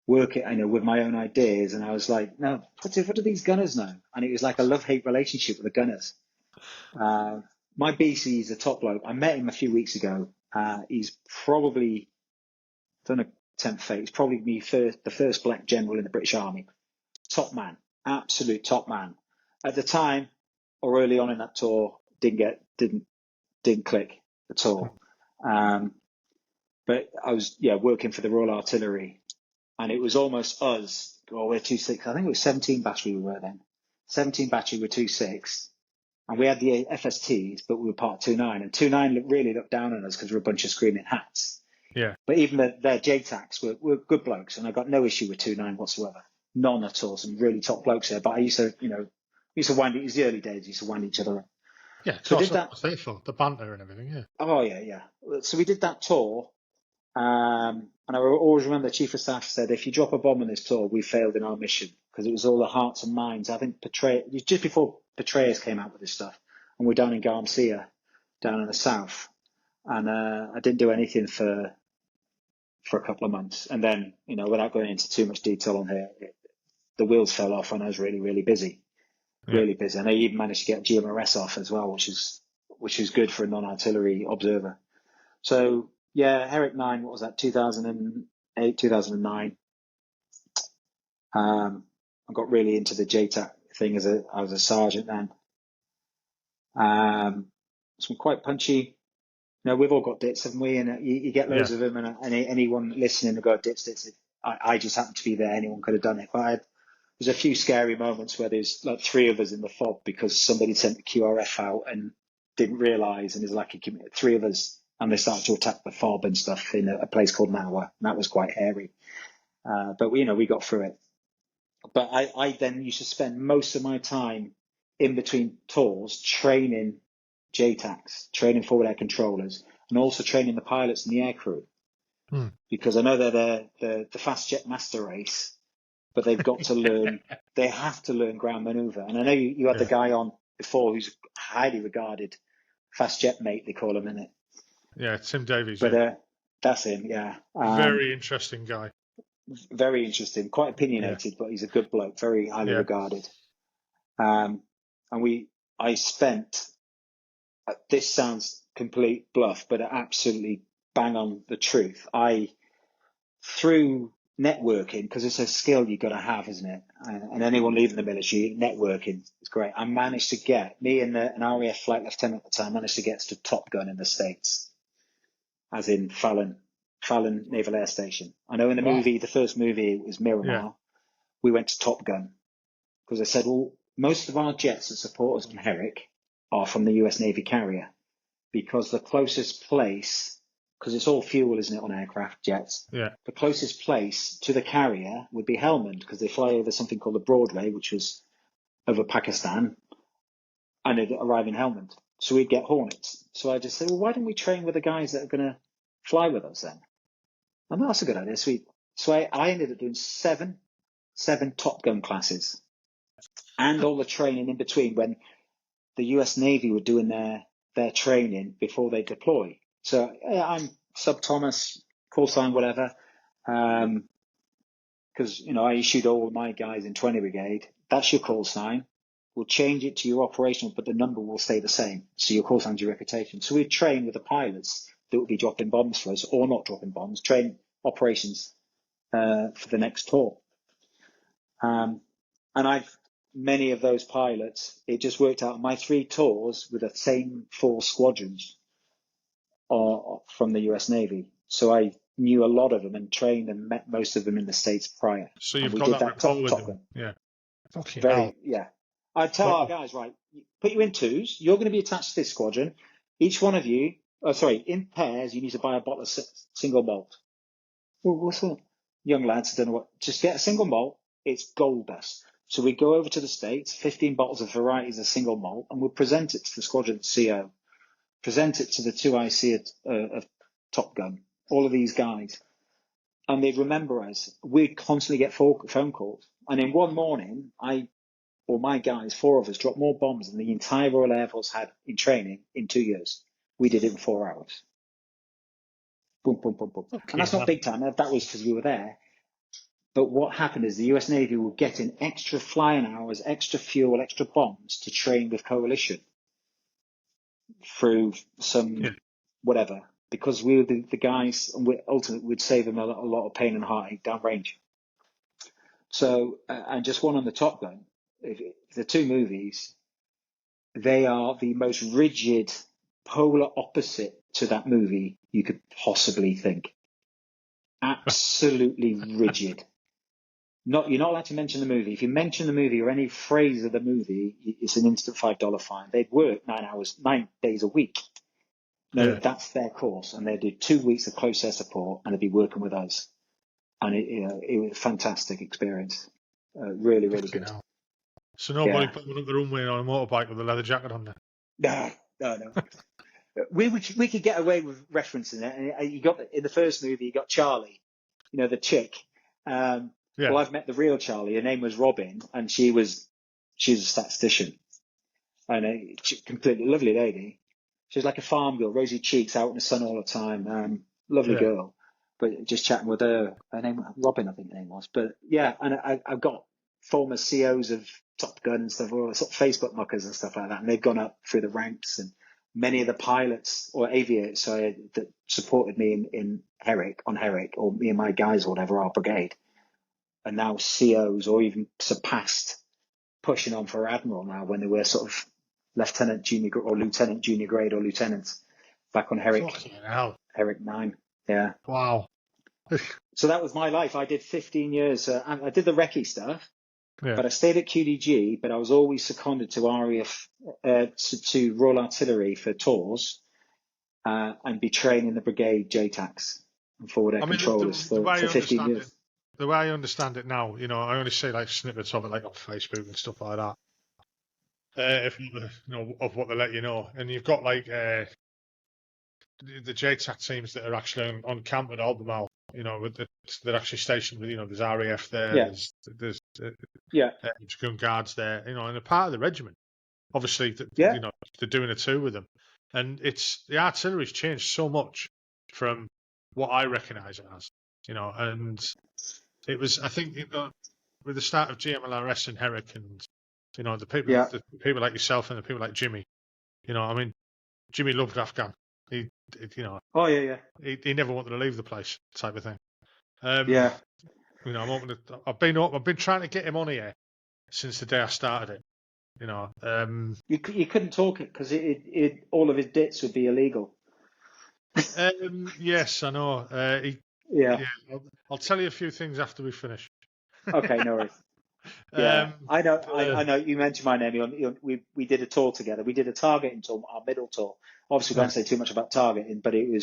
working, with my own ideas. And I was like, no, what do these gunners know? And it was like a love-hate relationship with the gunners. My BC is a top bloke. I met him a few weeks ago. He's probably done a temp fate. He's probably the first black general in the British Army. Top man, absolute top man. At the time, or early on in that tour, didn't click at all. But I was working for the Royal Artillery, and it was almost us. Well, we're 2-6. I think it was 17 battery we were then. 17 battery were 2-6. And we had the FSTs, but we were part 2-9. And 2-9 really looked down on us because we're a bunch of screaming hats. Yeah. But even their JTACs were good blokes, and I got no issue with 2-9 whatsoever. None at all. Some really top blokes there. But I used to wind it. It was the early days. I used to wind each other up. Yeah, so did that. The banter and everything, yeah. Oh, yeah. So we did that tour. And I always remember the Chief of Staff said, if you drop a bomb on this tour, we failed in our mission. Because it was all the hearts and minds. I think just before Betrayers came out with this stuff. And we're down in Garmsea, down in the south. And I didn't do anything for a couple of months. And then, without going into too much detail on here, the wheels fell off and I was really, really busy. Really busy. And I even managed to get GMRS off as well, which is good for a non-artillery observer. So, Herrick 9, what was that, 2008, 2009. I got really into the JTAC thing I was a sergeant then. Some quite punchy. We've all got dits, haven't we? And you get loads of them, and anyone listening will go, dits. I just happened to be there. Anyone could have done it. But there's a few scary moments where there's like 3 of us in the fob because somebody sent the QRF out and didn't realise, and there's like 3 of us, and they started to attack the fob and stuff in a place called Nawa, and that was quite hairy. But we got through it. But I then used to spend most of my time in between tours training JTACs, training forward air controllers, and also training the pilots and the aircrew. Because I know they're the fast jet master race, but they've got to learn. They have to learn ground maneuver. And I know you had the guy on before who's highly regarded fast jet mate, they call him, isn't it? Yeah, Tim Davies. But that's him. Yeah, very interesting guy. Very interesting. Quite opinionated, but he's a good bloke. Very highly regarded. And I spent. This sounds complete bluff, but absolutely bang on the truth. Through networking, because it's a skill you've got to have, isn't it? And anyone leaving the military, networking is great. I managed to get, me and an RAF flight lieutenant at the time, managed to get to Top Gun in the States, as in Fallon Naval Air Station. I know in the movie, the first movie, it was Miramar. We went to Top Gun because I said, well, most of our jets that support us on Herrick are from the US Navy carrier, because the closest place, because it's all fuel, isn't it, on aircraft, jets? Yeah. The closest place to the carrier would be Helmand, because they fly over something called the Broadway, which was over Pakistan, and they'd arrive in Helmand. So we'd get Hornets. So I just said, well, why don't we train with the guys that are going to fly with us then? And that's a good idea. So I ended up doing seven Top Gun classes, and all the training in between when the US Navy were doing their training before they deploy. So I'm Sub Thomas, call sign, whatever. Because, I issued all my guys in 20 Brigade. That's your call sign. We'll change it to your operational, but the number will stay the same. So your call sign's your reputation. So we train with the pilots that would be dropping bombs for us, or not dropping bombs, train operations for the next tour. And many of those pilots, it just worked out. My 3 tours with the same 4 squadrons from the US Navy. So I knew a lot of them and trained and met most of them in the States prior. So you've got that rapport with them. Yeah. Fucking hell. Yeah. I tell our guys, right, put you in 2s. You're going to be attached to this squadron. Each one of you, in pairs, you need to buy a bottle of single malt. Well, what's that? Young lads, don't know what. Just get a single malt. It's gold dust. So we go over to the States, 15 bottles of varieties of single malt, and we'll present it to the squadron CO, present it to the 2 IC of Top Gun, all of these guys. And they'd remember us. We'd constantly get phone calls. And in one morning, my guys, 4 of us, dropped more bombs than the entire Royal Air Force had in training in 2 years. We did it in 4 hours. Boom, boom, boom, boom. Okay, and that's not big time. That was because we were there. But what happened is the US Navy were getting extra flying hours, extra fuel, extra bombs to train with coalition through some whatever, because we were the guys, and ultimately would save them a lot of pain and heartache downrange. So, and just one on the Top Gun, the 2 movies, they are the most rigid, polar opposite to that movie you could possibly think. Absolutely rigid. You're not allowed to mention the movie. If you mention the movie or any phrase of the movie, it's an instant $5 fine. They'd work 9 days a week. That's their course, and they'd do 2 weeks of close air support, and they'd be working with us. And it was a fantastic experience. Really, really good. So nobody putting up the runway on a motorbike with a leather jacket on there? No. we could get away with referencing it. And you got in the first movie, you got Charlie, the chick. Well, I've met the real Charlie. Her name was Robin, and she's a statistician, and a completely lovely lady. She was like a farm girl, rosy cheeks, out in the sun all the time. Lovely girl. But just chatting with her name, Robin, I think her name was. But yeah, and I've got former COs of Top Gun and stuff, or sort of Facebook muckers and stuff like that, and they've gone up through the ranks. And many of the pilots or aviators that supported me in Herrick, or me and my guys or whatever, our brigade, are now COs or even surpassed, pushing on for Admiral now, when they were sort of Lieutenant Junior or Lieutenant Junior grade or Lieutenant back on Herrick. Herrick 9. Yeah. Wow. So that was my life. I did 15 years. I did the recce stuff, but I stayed at QDG, but I was always seconded to RAF, to Royal Artillery for tours, and be training the brigade JTACs and forward air controllers for 15 years. The way I understand it now, I only see like snippets of it, like on Facebook and stuff like that. Of what they let you know, and you've got like the JTAC teams that are actually on camp at Albemarle, they're actually stationed with, there's RAF there, Yeah. there's Yeah. Dragoon guards there, and a part of the regiment. Obviously, Yeah. they're doing a tour with them, and the artillery's changed so much from what I recognise it as, and it was, I think, with the start of GMLRS and Herrick, and Yeah. the people like yourself and the people like Jimmy, I mean, Jimmy loved Afghan. He, Oh yeah. he never wanted to leave the place, type of thing. Yeah. I'm hoping I've been trying to get him on here since the day I started it. You couldn't talk it because it all of his bits would be illegal. Yes, I know. Yeah. I'll tell you a few things after we finish. Okay, no worries. Yeah, I know. uh, I know. You mentioned my name. We did a tour together. We did a targeting tour, our middle tour. Obviously, we Yeah. don't say too much about targeting, but we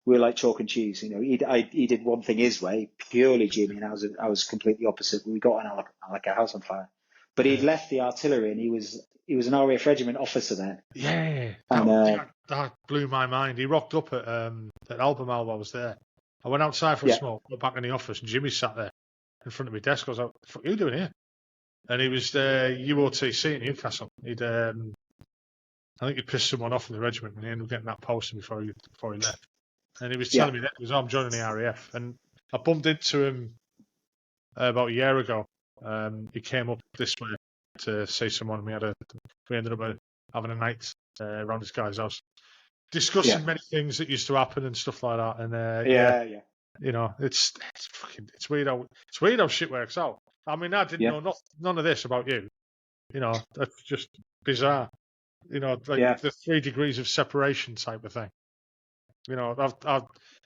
were like chalk and cheese. He did one thing his way, purely Jimmy, and I was completely opposite. We got on like a house on fire. But he'd left the artillery, and he was an RAF regiment officer there. Yeah, And that blew my mind. He rocked up at Albemarle while I was there. I went outside for a smoke, got back in the office, and Jimmy sat there in front of my desk. I was like, "What the fuck are you doing here?" And he was UOTC in Newcastle. I think he pissed someone off in the regiment, and he ended up getting that posting before he left. And he was telling me that he was, I'm joining the RAF, and I bumped into him about a year ago. He came up this way to see someone. We ended up having a night around this guy's house, discussing many things that used to happen and stuff like that. And it's weird how shit works out. I mean, I didn't know none of this about you. That's just bizarre. Like the 3 degrees of separation type of thing.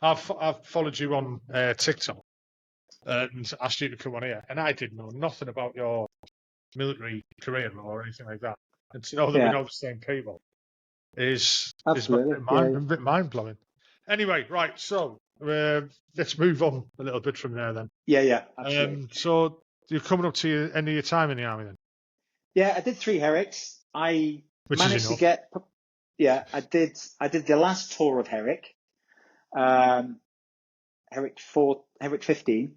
I've followed you on TikTok and asked you to come on here, and I didn't know nothing about your military career or anything like that. And to know that we know the same people is a bit mind blowing. Anyway, right, so let's move on a little bit from there then. Yeah, absolutely. So you're coming up to the end of your time in the army then? Yeah, I did 3 Herricks. I Which managed to get. Yeah, I did the last tour of Herrick. Herrick 15.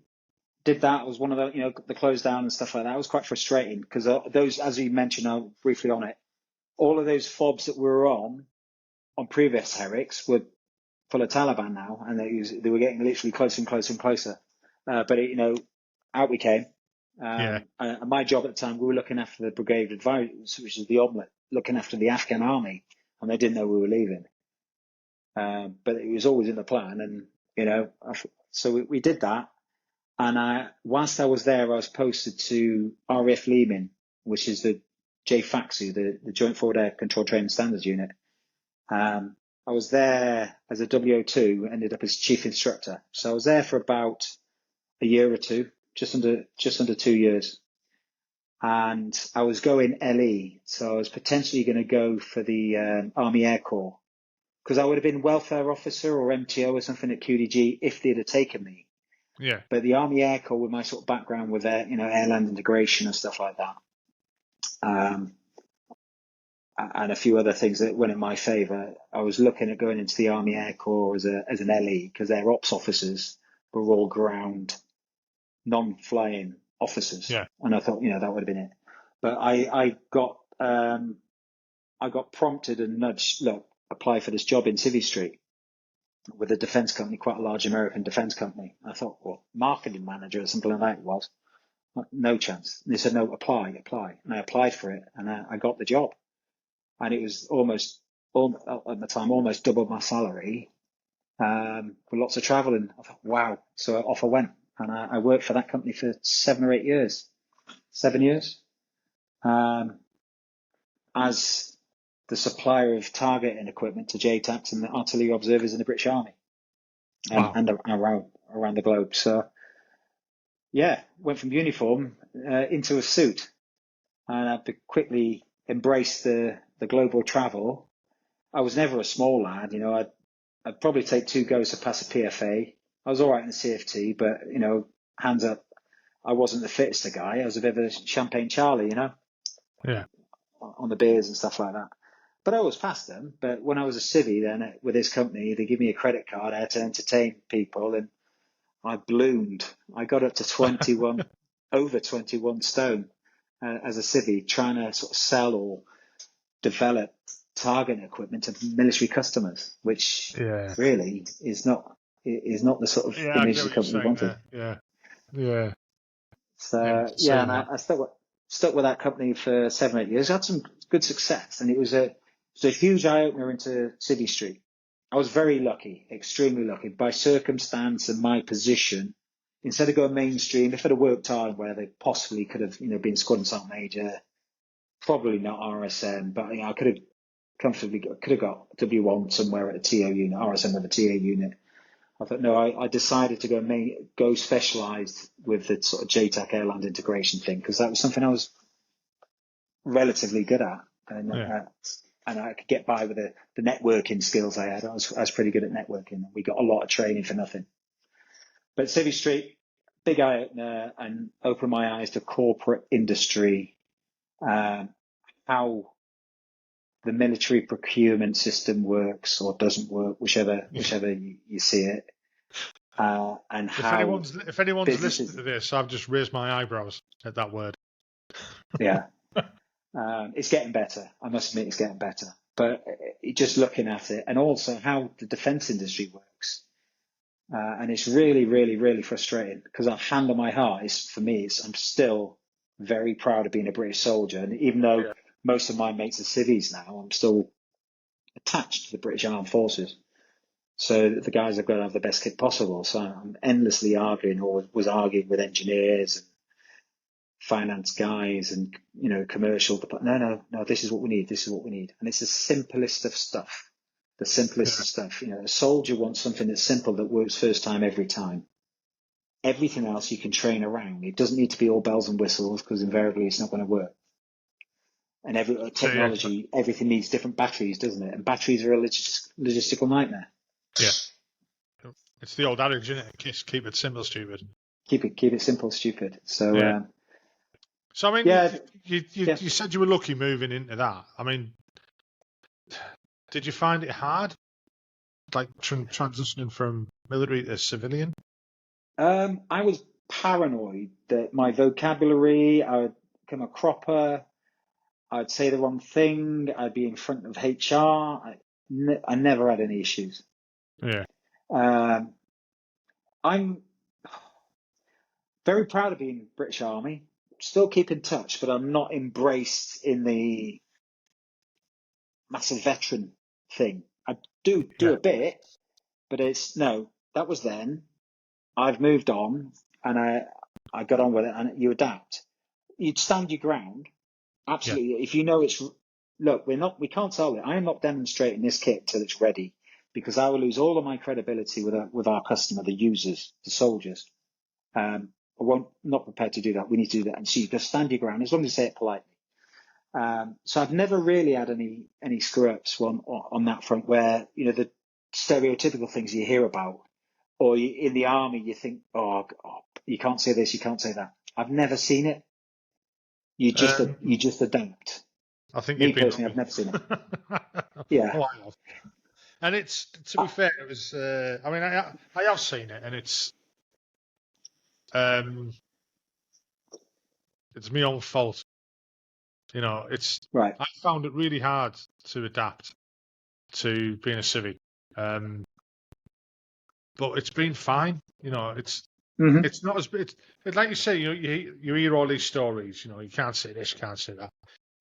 Did that. It was one of the close down and stuff like that. It was quite frustrating because those, as you mentioned, I'm briefly on it. All of those fobs that we were on previous Herricks were full of Taliban now, and they were getting literally closer and closer and closer. But out we came. And my job at the time, we were looking after the brigade advisors, which is the omelette, looking after the Afghan army, and they didn't know we were leaving. But it was always in the plan, and so we did that. And whilst I was there, I was posted to RAF Leman, which is the JFACSU, the Joint Forward Air Control Training Standards Unit. I was there as a WO2, ended up as chief instructor. So I was there for about a year or two, just under 2 years. And I was going LE, so I was potentially going to go for the Army Air Corps, because I would have been welfare officer or MTO or something at QDG if they'd have taken me. Yeah. But the Army Air Corps, with my sort of background with air-land integration and stuff like that, and a few other things that went in my favour, I was looking at going into the Army Air Corps as an LE, because their ops officers were all ground, non-flying officers. Yeah. And I thought, that would have been it. But I got prompted and nudged, look, apply for this job in Civvy Street with a defence company, quite a large American defence company. I thought, well, marketing manager or something like that it was. No chance. And they said, no, apply. And I applied for it, and I got the job. And it was at the time, almost double my salary, with lots of travelling. I thought, wow. So off I went. And I worked for that company for 7 or 8 years. 7 years. As the supplier of targeting equipment to JTACs and the artillery observers in the British Army. And around the globe. So, yeah, went from uniform into a suit. And I quickly embraced the global travel. I was never a small lad, I'd probably take 2 goes to pass a PFA. I was all right in the CFT, but, hands up, I wasn't the fittest guy. I was a bit of a champagne Charlie, Yeah. on the beers and stuff like that. But I always passed them. But when I was a civvy, then with this company, they give me a credit card. I had to entertain people, and I bloomed. I got up to 21, over 21 stone as a civvy, trying to sort of sell or develop target equipment to military customers, which Yeah. really is not the sort of Yeah, I image get the what you're company saying wanted. there. Yeah. Yeah. Yeah, So it's yeah, saying and that. I stuck with that company for 7 or 8 years. I had some good success, and it was a huge eye opener into City Street. I was very lucky, extremely lucky, by circumstance and my position. Instead of going mainstream, if I'd have worked hard where they possibly could have, been squad and sergeant major, probably not RSM, but I could have comfortably got W1 somewhere at a TO unit, RSM with a TA unit. I thought, no, I decided to go specialised with the sort of JTAC airland integration thing, because that was something I was relatively good at, Yeah. and I could get by with the networking skills I had. I was pretty good at networking. We got a lot of training for nothing. But Civvy Street, big eye opener, and opened my eyes to corporate industry, how the military procurement system works or doesn't work, whichever you see it, and how If anyone's listening businesses, to this, I've just raised my eyebrows at that word. yeah, it's getting better. I must admit, it's getting better. But just looking at it, and also how the defence industry works, and it's really, really, really frustrating, because our hand on my heart is, for me, I'm still very proud of being a British soldier, and even though Yeah. most of my mates are civvies now, I'm still attached to the British Armed Forces. So the guys have got to have the best kit possible. So I'm endlessly arguing, or was arguing with engineers and finance guys and, commercial. No, this is what we need. This is what we need. And it's the simplest of stuff. The simplest Yeah. of stuff. A soldier wants something that's simple, that works first time, every time. Everything else you can train around. It doesn't need to be all bells and whistles, because invariably it's not going to work. And every So yeah, technology, everything needs different batteries, doesn't it? And batteries are a logistical nightmare. yeah. It's the old adage, isn't it? Just keep it simple, stupid. Keep it simple, stupid. So Yeah. So I mean, yeah, yeah. you said you were lucky moving into that. I mean, did you find it hard, like transitioning from military to civilian? I was paranoid that my vocabulary, I would become a cropper. I'd say the wrong thing. I'd be in front of HR. I never had any issues. Yeah. Um, I'm very proud of being British Army. Still keep in touch, but I'm not embraced in the massive veteran thing. I do Yeah. a bit, but it's no. That was then. I've moved on, and I got on with it. And you adapt. You'd stand your ground. Yeah. Absolutely. If you know it's, look, we can't sell it. I am not demonstrating this kit till it's ready, because I will lose all of my credibility with our customer, the users, the soldiers. Not prepared to do that. We need to do that. And so you just stand your ground, as long as you say it politely. So I've never really had any screw ups on that front, where, the stereotypical things you hear about, or in the army, you think, oh, you can't say this, you can't say that. I've never seen it. You just adapt. I think Me you've been personally, I've lucky. never seen it. Yeah. Oh, I have. And it's, to be fair, it was. I mean, I have seen it, and um, it's my own fault. Right. I found it really hard to adapt to being a civic, but it's been fine. Mm-hmm. It's not as it's like you say. You hear all these stories. You can't say this, you can't say that.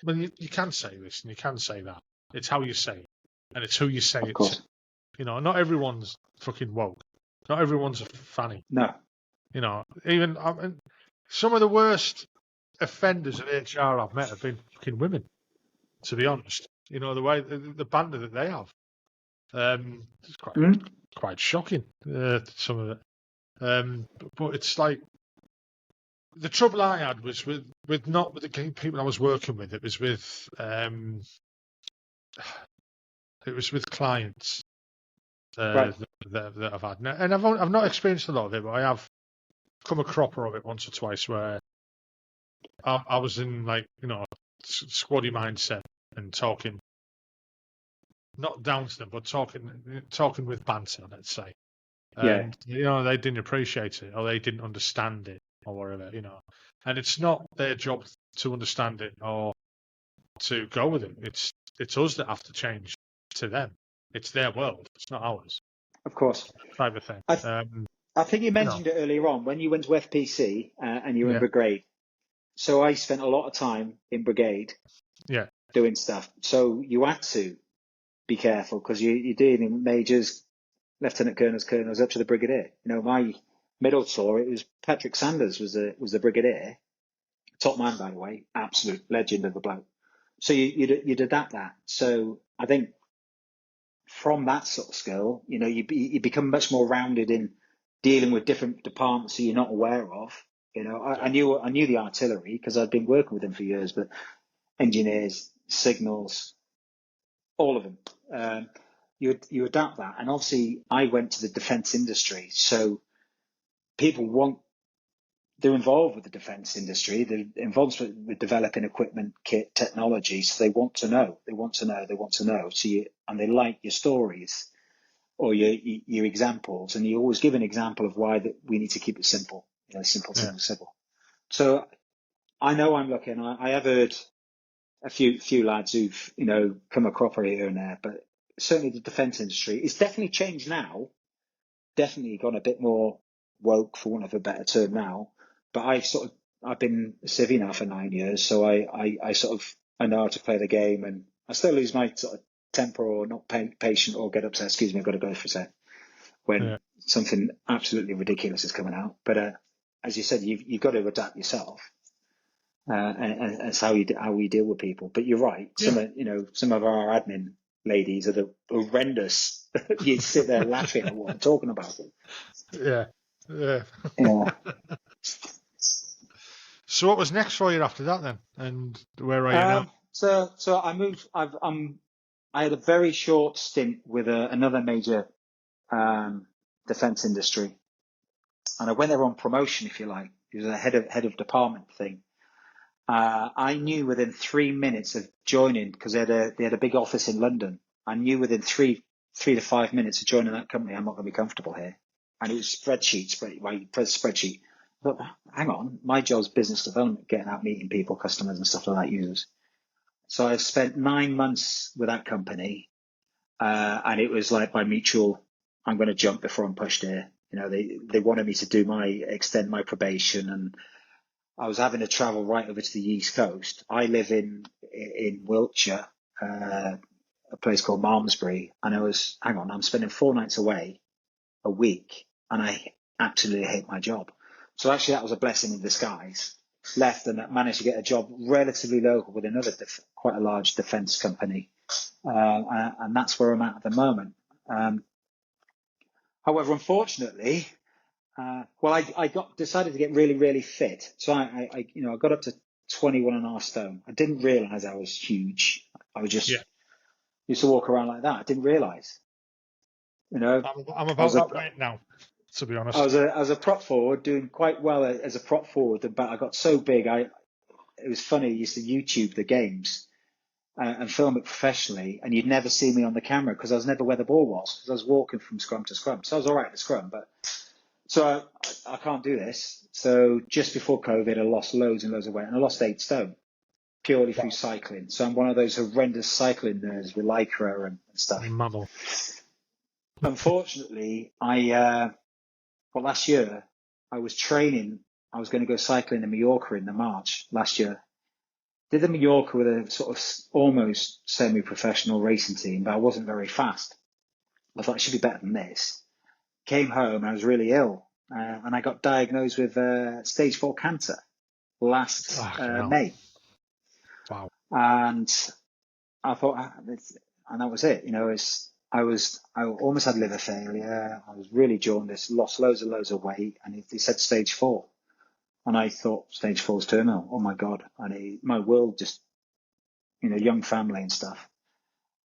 Well, you can say this and you can say that. It's how you say it, and it's who you say Of it to. course. Not everyone's fucking woke. Not everyone's a fanny. No. Even some of the worst offenders of HR I've met have been fucking women. To be honest, the way the banter that they have, it's Mm-hmm. quite shocking. Some of it, but it's like the trouble I had was with not with the people I was working with. It was with clients Right. that I've had, and I've not experienced a lot of it, but I have come a cropper of it once or twice where I was in, like, squaddy mindset and talking not down to them, but talking with banter, let's say. Yeah, And they didn't appreciate it, or they didn't understand it, or whatever. And it's not their job to understand it or to go with it. It's us that have to change to them. It's their world. It's not ours. of course. Type of thing. I, I think you You know. mentioned it earlier on when you went to FPC and you were in Yeah. brigade. So I spent a lot of time in brigade Yeah. doing stuff. So you had to be careful because you're dealing with majors, lieutenant colonels, up to the brigadier. My middle tour, it was Patrick Sanders was the brigadier, top man by the way, absolute legend of the bloke. So you'd adapt that. So I think from that sort of skill, you become much more rounded in dealing with different departments that you're not aware of. I knew the artillery because I'd been working with them for years, but engineers, signals, all of them. You adapt that, and obviously I went to the defence industry, so they're involved with the defence industry. They're involved with developing equipment, kit, technology. So they want to know. So and they like your stories or your examples, and you always give an example of why that we need to keep it simple. Simple. So I know I'm lucky, and I have heard a few lads who've come a cropper here and there, but certainly the defence industry it's definitely changed now. Definitely gone a bit more woke, for want of a better term now. But I've been a civvy now for 9 years, so I know how to play the game, and I still lose my sort of temper or not patient or get upset. Excuse me, I've got to go for a sec when something absolutely ridiculous is coming out. But as you said, you've got to adapt yourself, and that's how we deal with people. But you're right. Some of our admin ladies are the horrendous. You sit there laughing at what I'm talking about. Yeah. Yeah. So what was next for you after that then? And where are you now? So I moved. I had a very short stint with another major defence industry, and I went there on promotion, if you like. It was a head of department thing. I knew within 3 minutes of joining, because they had a big office in London. I knew within 3 to 5 minutes of joining that company, I'm not going to be comfortable here. And it was spreadsheet. I thought, hang on, my job's business development, getting out meeting people, customers and stuff like that, users. So I spent 9 months with that company, and it was like by mutual, I'm going to jump before I'm pushed here. They wanted me to extend my probation, and I was having to travel right over to the East Coast. I live in Wiltshire, a place called Malmesbury, and I'm spending 4 nights away a week, and I absolutely hate my job. So actually that was a blessing in disguise. Left and managed to get a job relatively local with another quite a large defence company, and that's where I'm at the moment. However, unfortunately, I decided to get really, really fit. So I got up to 21.5 stone. I didn't realise I was huge. I was just used to walk around like that. I didn't realise. I'm about that weight now, to be honest. I was a prop forward, doing quite well as a prop forward, but I got so big. It was funny. I used to YouTube the games and film it professionally, and you'd never see me on the camera because I was never where the ball was, because I was walking from scrum to scrum. So I was all right at scrum, but so I can't do this. So just before COVID, I lost loads and loads of weight, and I lost 8 stone purely through cycling. So I'm one of those horrendous cycling nerds with Lycra and stuff. Mammal. Unfortunately, last year I was training. I was going to go cycling in Mallorca in the March last year. Did the Mallorca with a sort of almost semi-professional racing team, but I wasn't very fast. I thought I should be better than this. Came home and I was really ill, and I got diagnosed with stage 4 cancer last May. Wow. And I thought, and that was it. I almost had liver failure. I was really jaundiced, lost loads of weight, and he said stage 4. And I thought stage 4 is terminal. Oh my God. And my world just, young family and stuff.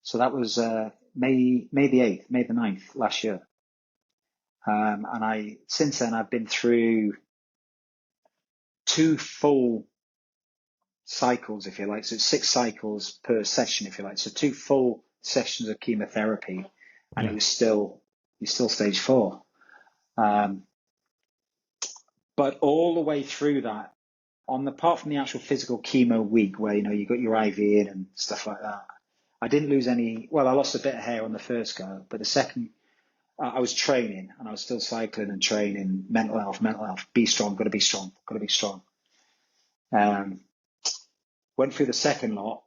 So that was May the 9th last year. And since then I've been through 2 full cycles, if you like. So it's 6 cycles per session, if you like. So 2 full sessions of chemotherapy, and you're still stage 4. But all the way through that, apart from the actual physical chemo week where, you got your IV in and stuff like that, I didn't lose any. Well, I lost a bit of hair on the first go, but the second, I was training and I was still cycling and training. Mental health, be strong, got to be strong. Went through the second lot,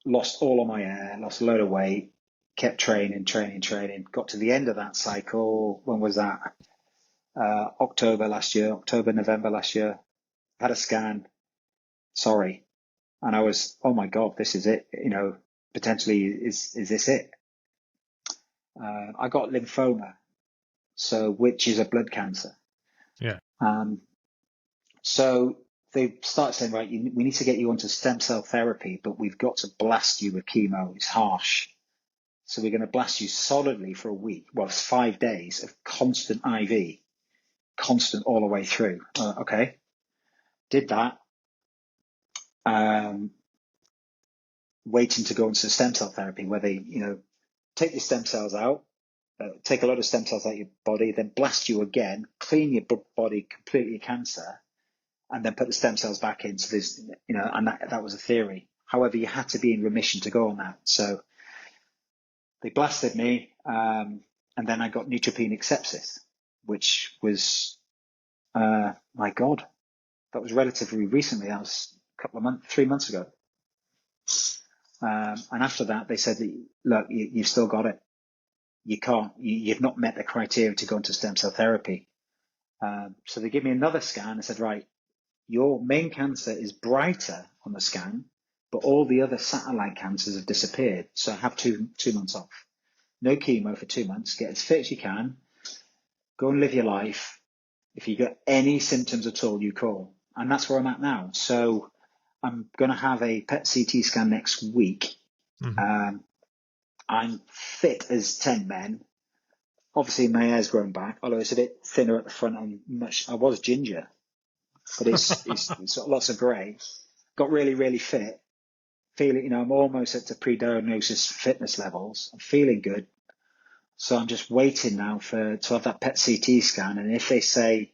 lost all of my hair, lost a load of weight, kept training. Got to the end of that cycle. When was that? November last year. Had a scan. Sorry. And I was, oh my God, this is it. Potentially is this it? I got lymphoma, which is a blood cancer. Yeah. So they started saying, right, we need to get you onto stem cell therapy, but we've got to blast you with chemo. It's harsh. So we're going to blast you solidly for a week. Well, it's 5 days of constant IV, constant all the way through. Okay. Did that. Waiting to go into stem cell therapy where they, take the stem cells out, take a lot of stem cells out of your body, then blast you again, clean your body completely of cancer, and then put the stem cells back in. So there's, and that was a theory. However, you had to be in remission to go on that. So they blasted me, and then I got neutropenic sepsis, which was, my God, that was relatively recently. That was 3 months ago. And after that, they said, look, you've still got it. You've not met the criteria to go into stem cell therapy. So they give me another scan and said, right, your main cancer is brighter on the scan, but all the other satellite cancers have disappeared. So have two months off. No chemo for 2 months. Get as fit as you can. Go and live your life. If you get any symptoms at all, you call. And that's where I'm at now. So I'm going to have a PET CT scan next week. Mm-hmm. I'm fit as 10 men. Obviously, my hair's grown back, although it's a bit thinner at the front. I was ginger, but it's got lots of grey. Got really, really fit. Feeling, I'm almost at the pre-diagnosis fitness levels. I'm feeling good. So I'm just waiting now to have that PET CT scan. And if they say,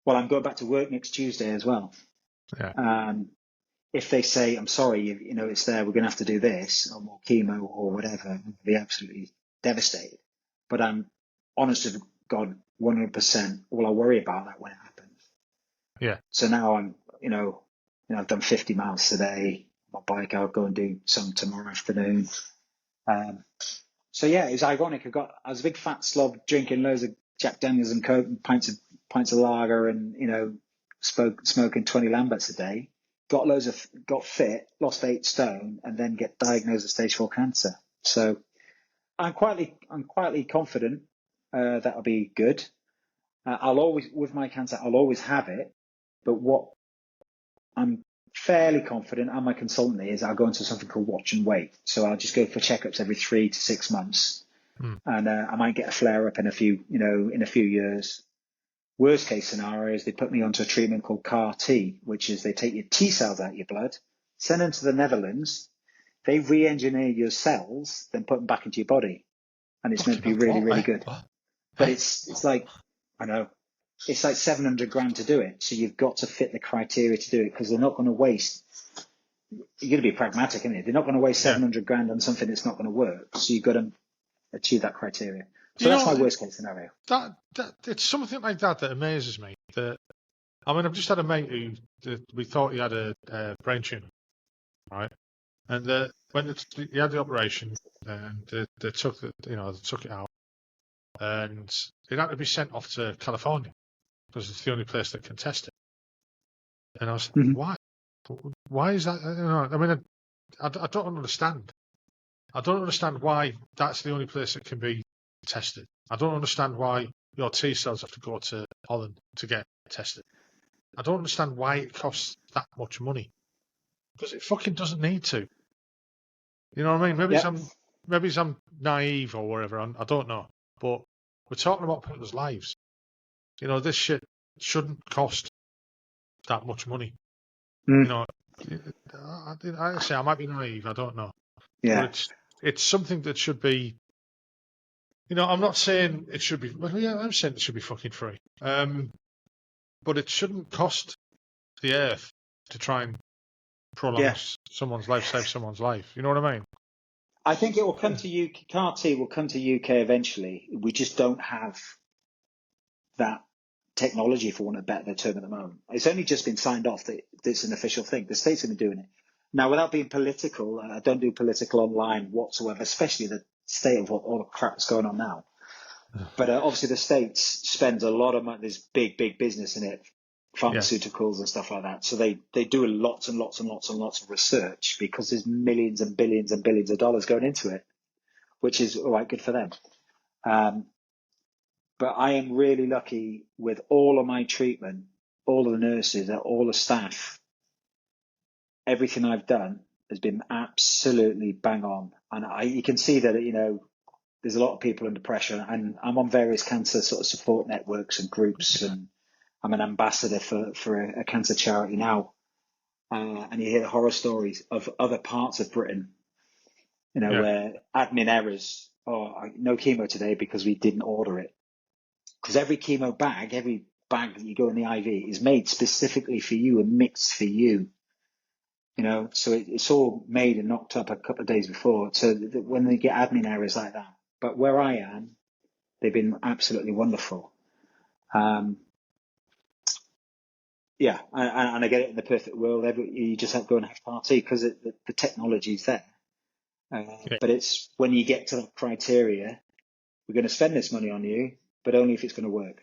well, I'm going back to work next Tuesday as well. Yeah. If they say, I'm sorry, it's there, we're going to have to do this or more chemo or whatever, I'll be absolutely devastated. But I'm honest to God, 100%, all I worry about that when it happens. Yeah. So now I'm, I've done 50 miles today. My bike, I'll go and do some tomorrow afternoon. So yeah, it was ironic. I was a big fat slob drinking loads of Jack Daniels and Coke and pints of lager and, smoking 20 Lamberts a day. Got fit, lost 8 stone, and then get diagnosed with stage 4 cancer. So I'm quietly confident that'll be good. With my cancer, I'll always have it. But what I'm fairly confident, and my consultant is, I'll go into something called watch and wait. So I'll just go for checkups every 3 to 6 months, and I might get a flare up in a few years. Worst case scenario is they put me onto a treatment called CAR-T, which is they take your T cells out of your blood, send them to the Netherlands, they re-engineer your cells, then put them back into your body. And it's meant to be really, really good. But it's like, I know, it's like 700 grand to do it. So you've got to fit the criteria to do it because they're not going to waste. You're going to be pragmatic, isn't it? They're not going to waste 700 grand on something that's not going to work. So you've got to achieve that criteria. So that's my worst case scenario. That it's something like that amazes me. I've just had a mate who we thought he had a brain tumor, right? And when he had the operation, and they took it out, and it had to be sent off to California because it's the only place that can test it. And I was like, why? Why is that? I don't understand. I don't understand why that's the only place that can be tested. I don't understand why your T cells have to go to Holland to get tested. I don't understand why it costs that much money because it fucking doesn't need to. You know what I mean? Maybe I'm naive or whatever. I don't know. But we're talking about people's lives. This shit shouldn't cost that much money. I say I might be naive. I don't know. Yeah. But it's something that should be. I'm not saying it should be. Well, yeah, I'm saying it should be fucking free. But it shouldn't cost the earth to try and prolong Yeah. someone's life, save someone's life. You know what I mean? I think it will come to UK. CAR-T will come to UK eventually. We just don't have that technology, for want of a better term, at the moment. It's only just been signed off that it's an official thing. The states have been doing it. Now, without being political, I don't do political online whatsoever, especially the state of all the crap that's going on now. But obviously the states spend a lot of money. There's big business in it, pharmaceuticals and stuff like that. So they do lots and lots and lots and lots of research because there's millions and billions of dollars going into it, which is all right, good for them. But I am really lucky with all of my treatment, all of the nurses, all the staff. Everything I've done has been absolutely bang on. And you can see that, there's a lot of people under pressure, and I'm on various cancer sort of support networks and groups, and I'm an ambassador for a cancer charity now. And you hear the horror stories of other parts of Britain, where admin errors, no chemo today because we didn't order it. Because every bag that you go in the IV is made specifically for you and mixed for you. So it's all made and knocked up a couple of days before. So when they get admin errors like that, but where I am, they've been absolutely wonderful. Yeah, and I get it in the perfect world. You just have to go and have party because the technology's there. But it's when you get to that criteria, we're going to spend this money on you, but only if it's going to work.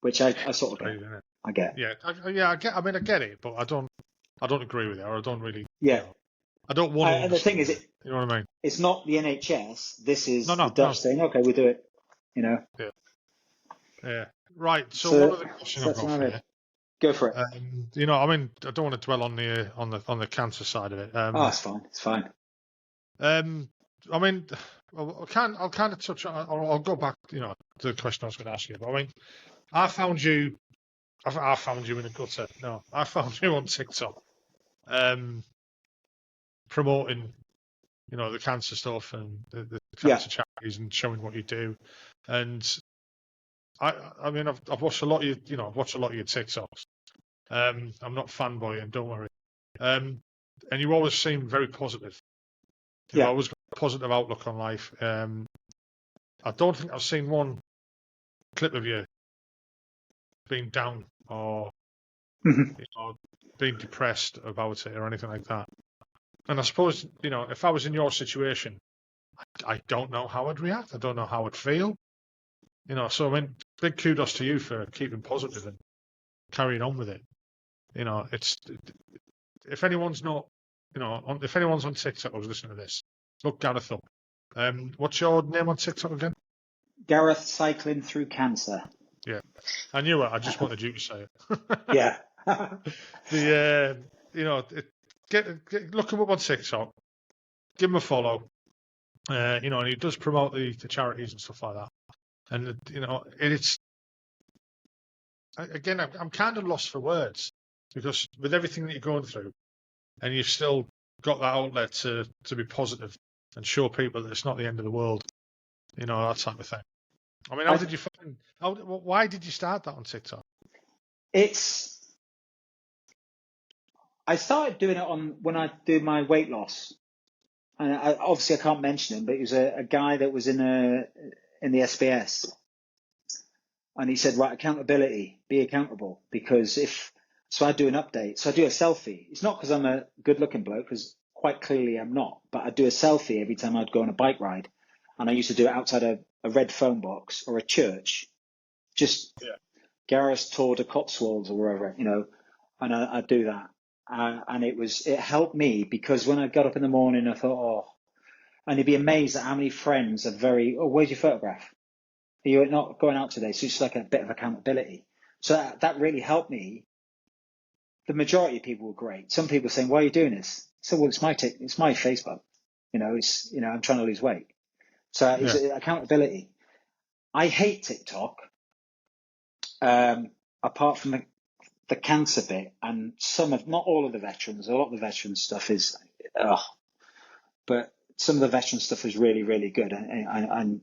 Which I sort of get. I get. Yeah, I get. I mean, I get it, but I don't agree with it, or I don't really. Yeah. I don't want to. And the thing is, you know what I mean? It's not the NHS. This is the Dutch no. saying, okay, we'll do it. Yeah. Yeah. Right. So one of the questions I've got for you. Go for it. I mean, I don't want to dwell on the cancer side of it. It's fine. It's fine. I mean, I'll kind of touch on. I'll go back. To the question I was going to ask you. But I mean, I found you in a gutter. No, I found you on TikTok, promoting, the cancer stuff and the cancer charities and showing what you do. And I mean, I've watched a lot of your TikToks. I'm not fanboying, don't worry. And you always seem very positive. You've always got a positive outlook on life. I don't think I've seen one clip of you being down or being depressed about it or anything like that. And I suppose, if I was in your situation, I don't know how I'd react. I don't know how I'd feel. So I mean, big kudos to you for keeping positive and carrying on with it. It's if anyone's not, if anyone's on TikTok who's listening to this, look Gareth up. What's your name on TikTok again? Gareth Cycling Through Cancer. Yeah, I knew it. I just wanted you to say it. Yeah. Look him up on TikTok. Give him a follow. And he does promote the charities and stuff like that. And it's again, I'm kind of lost for words because with everything that you're going through, and you've still got that outlet to be positive and show people that it's not the end of the world, that type of thing. I mean, why did you start that on TikTok? I started doing it when I do my weight loss, and obviously I can't mention him, but he was a guy that was in the SBS, and he said, right, accountability, be accountable, because so I do an update, so I do a selfie. It's not because I'm a good-looking bloke, because quite clearly I'm not, but I do a selfie every time I'd go on a bike ride, and I used to do it outside a red phone box or a church, Gareth's Tour de Cotswolds or wherever, and I do that. And it helped me because when I got up in the morning, I thought, and you'd be amazed at how many friends are where's your photograph? Are you not going out today? So it's like a bit of accountability. So that really helped me. The majority of people were great. Some people saying, why are you doing this? So, well, it's my Facebook. I'm trying to lose weight. So it's accountability. I hate TikTok. Apart from the cancer bit and not all of the veterans, a lot of the veterans stuff is, but some of the veteran stuff is really, really good. And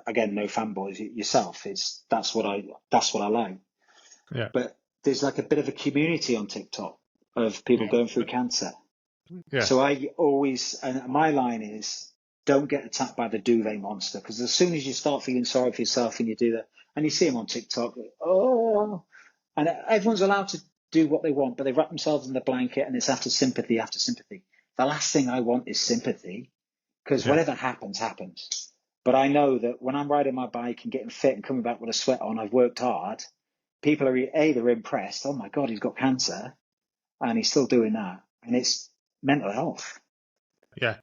again, no fanboys yourself. That's what I like. Yeah. But there's like a bit of a community on TikTok of people going through cancer. Yeah. So I always, and my line is, don't get attacked by the duvet monster, because as soon as you start feeling sorry for yourself and you do that, and you see them on TikTok, and everyone's allowed to do what they want, but they wrap themselves in the blanket, and it's after sympathy after sympathy. The last thing I want is sympathy, because whatever happens, happens. But I know that when I'm riding my bike and getting fit and coming back with a sweat on, I've worked hard. People are either impressed, oh my God, he's got cancer, and he's still doing that. And it's mental health. Yeah.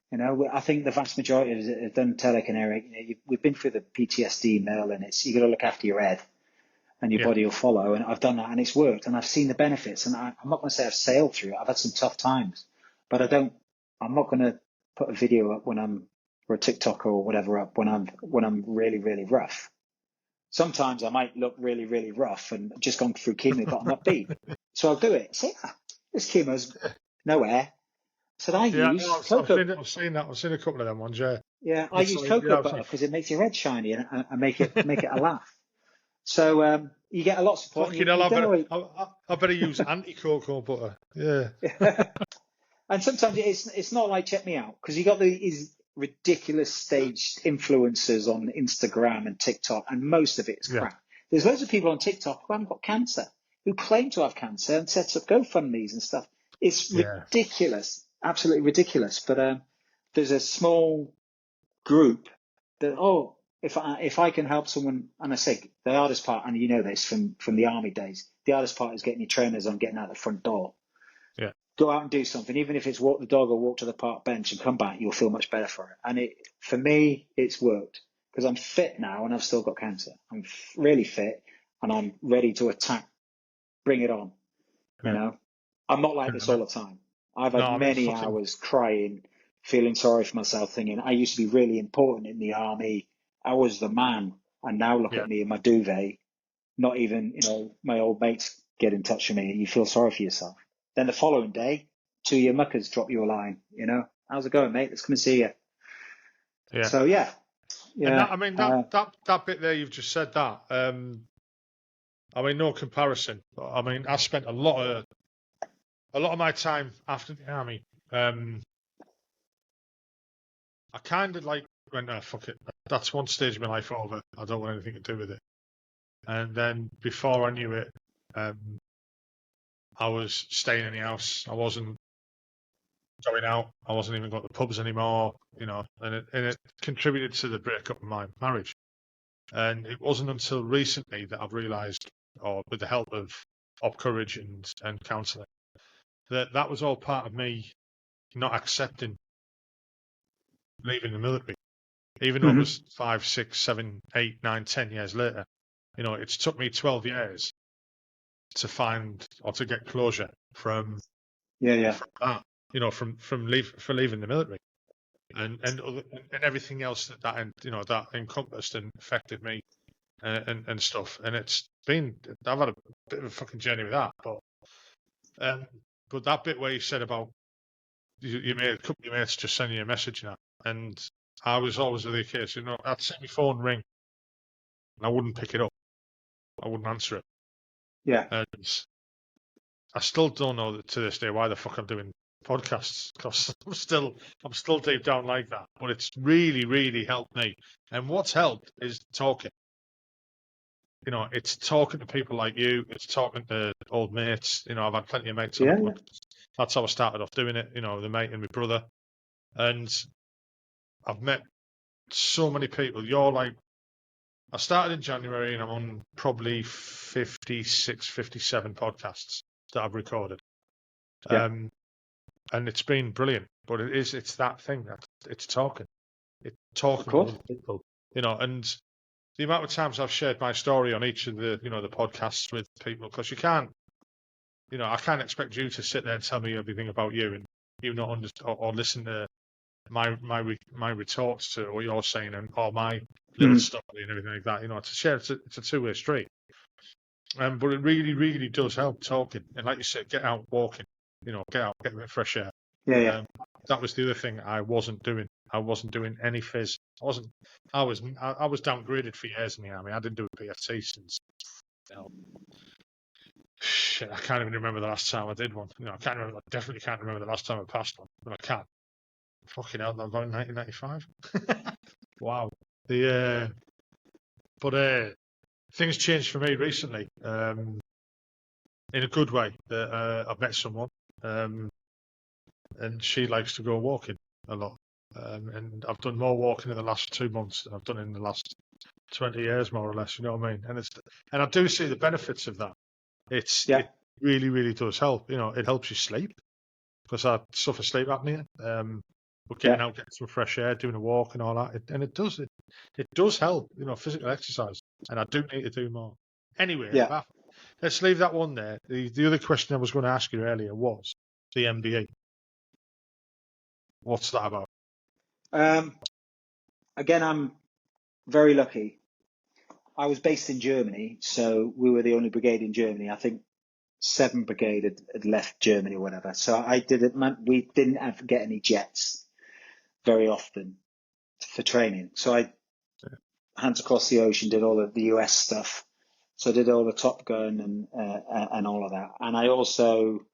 I think the vast majority of it have done Telek and Eric. We've been through the PTSD mill, and you got to look after your head, and your body will follow. And I've done that, and it's worked, and I've seen the benefits. And I'm not going to say I've sailed through it. I've had some tough times, but I'm not going to put a video up or a TikTok or whatever up when I'm really, really rough. Sometimes I might look really, really rough and just gone through chemo, but I'm upbeat. So I'll do it. Say, this chemo's no air. So I use cocoa. I've seen that. I've seen a couple of them ones. Yeah. Yeah, I use cocoa butter because it makes your head shiny and make it a laugh. So you get a lot of support. Fucking hell, I better use anti-cocoa butter. Yeah. And sometimes it's not like check me out, because you got these ridiculous staged influencers on Instagram and TikTok, and most of it is crap. There's loads of people on TikTok who haven't got cancer, who claim to have cancer and sets up GoFundMes and stuff. It's ridiculous, absolutely ridiculous. But there's a small group that, if I can help someone, and I say the hardest part, and you know this from the army days, the hardest part is getting your trainers on, getting out the front door. Yeah. Go out and do something, even if it's walk the dog or walk to the park bench and come back, you'll feel much better for it. And for me, it's worked, because I'm fit now and I've still got cancer. I'm really fit and I'm ready to attack. Bring it on. I'm not like this all the time. I've had many hours crying, feeling sorry for myself, thinking I used to be really important in the army. I was the man. And now look at me in my duvet. Not even, my old mates get in touch with me, and you feel sorry for yourself. Then the following day, 2 of your muckers drop you a line, how's it going, mate? Let's come and see you. Yeah. So, yeah. And that bit there, you've just said that. No comparison. But, I spent a lot of my time after the army. I kind of went, fuck it. That's one stage of my life over. I don't want anything to do with it. And then before I knew it, I was staying in the house. I wasn't going out. I wasn't even going to the pubs anymore, and it contributed to the breakup of my marriage. And it wasn't until recently that I've realised, or with the help of Op Courage and counselling, that was all part of me not accepting leaving the military. Even though it was 5, 6, 7, 8, 9, 10 years later. It's took me 12 years to find or to get closure from that, from leaving the military, and everything else that encompassed and affected me, and stuff. And I've had a bit of a fucking journey with that, but that bit where you said about you made a couple of your mates just send you a message now, and I was always the case, I'd see my phone ring and I wouldn't pick it up. I wouldn't answer it. Yeah. And I still don't know to this day why the fuck I'm doing podcasts, because I'm still deep down like that. But it's really, really helped me. And what's helped is talking. It's talking to people like you. It's talking to old mates. I've had plenty of mates on the podcast. That's how I started off doing it. The mate and my brother. And I've met so many people. I started in January and I'm on probably 56, 57 podcasts that I've recorded. Yeah. And it's been brilliant. But it's that thing that it's talking. It's talking to other people. And the amount of times I've shared my story on each of the the podcasts with people, because you can't, I can't expect you to sit there and tell me everything about you and you not understand or listen to my retorts to what you're saying or my little story and everything like that. To share, it's a two-way street. But it really, really does help talking. And like you said, get out walking. Get out, get a bit of fresh air. Yeah. That was the other thing I wasn't doing I wasn't doing any phys. I was downgraded for years in the army. I didn't do a PFT since. Shit, I can't even remember the last time I did one. I can't remember. I definitely can't remember the last time I passed one. But I can't. Fucking hell, I'm going 1995. Wow. But things changed for me recently. In a good way. I've met someone, and she likes to go walking a lot. And I've done more walking in the last 2 months than I've done in the last 20 years, more or less. You know what I mean? And I do see the benefits of that. It really, really does help. It helps you sleep because I suffer sleep apnea. But getting out, getting some fresh air, doing a walk and all that, it does help. Physical exercise, and I do need to do more. Anyway, let's leave that one there. The other question I was going to ask you earlier was the MBE. What's that about? Again, I'm very lucky. I was based in Germany, so we were the only brigade in Germany. I think 7th Brigade had left Germany or whatever. So we didn't get any jets very often for training. So I hands across the ocean, did all of the US stuff. So I did all the Top Gun and all of that. And I also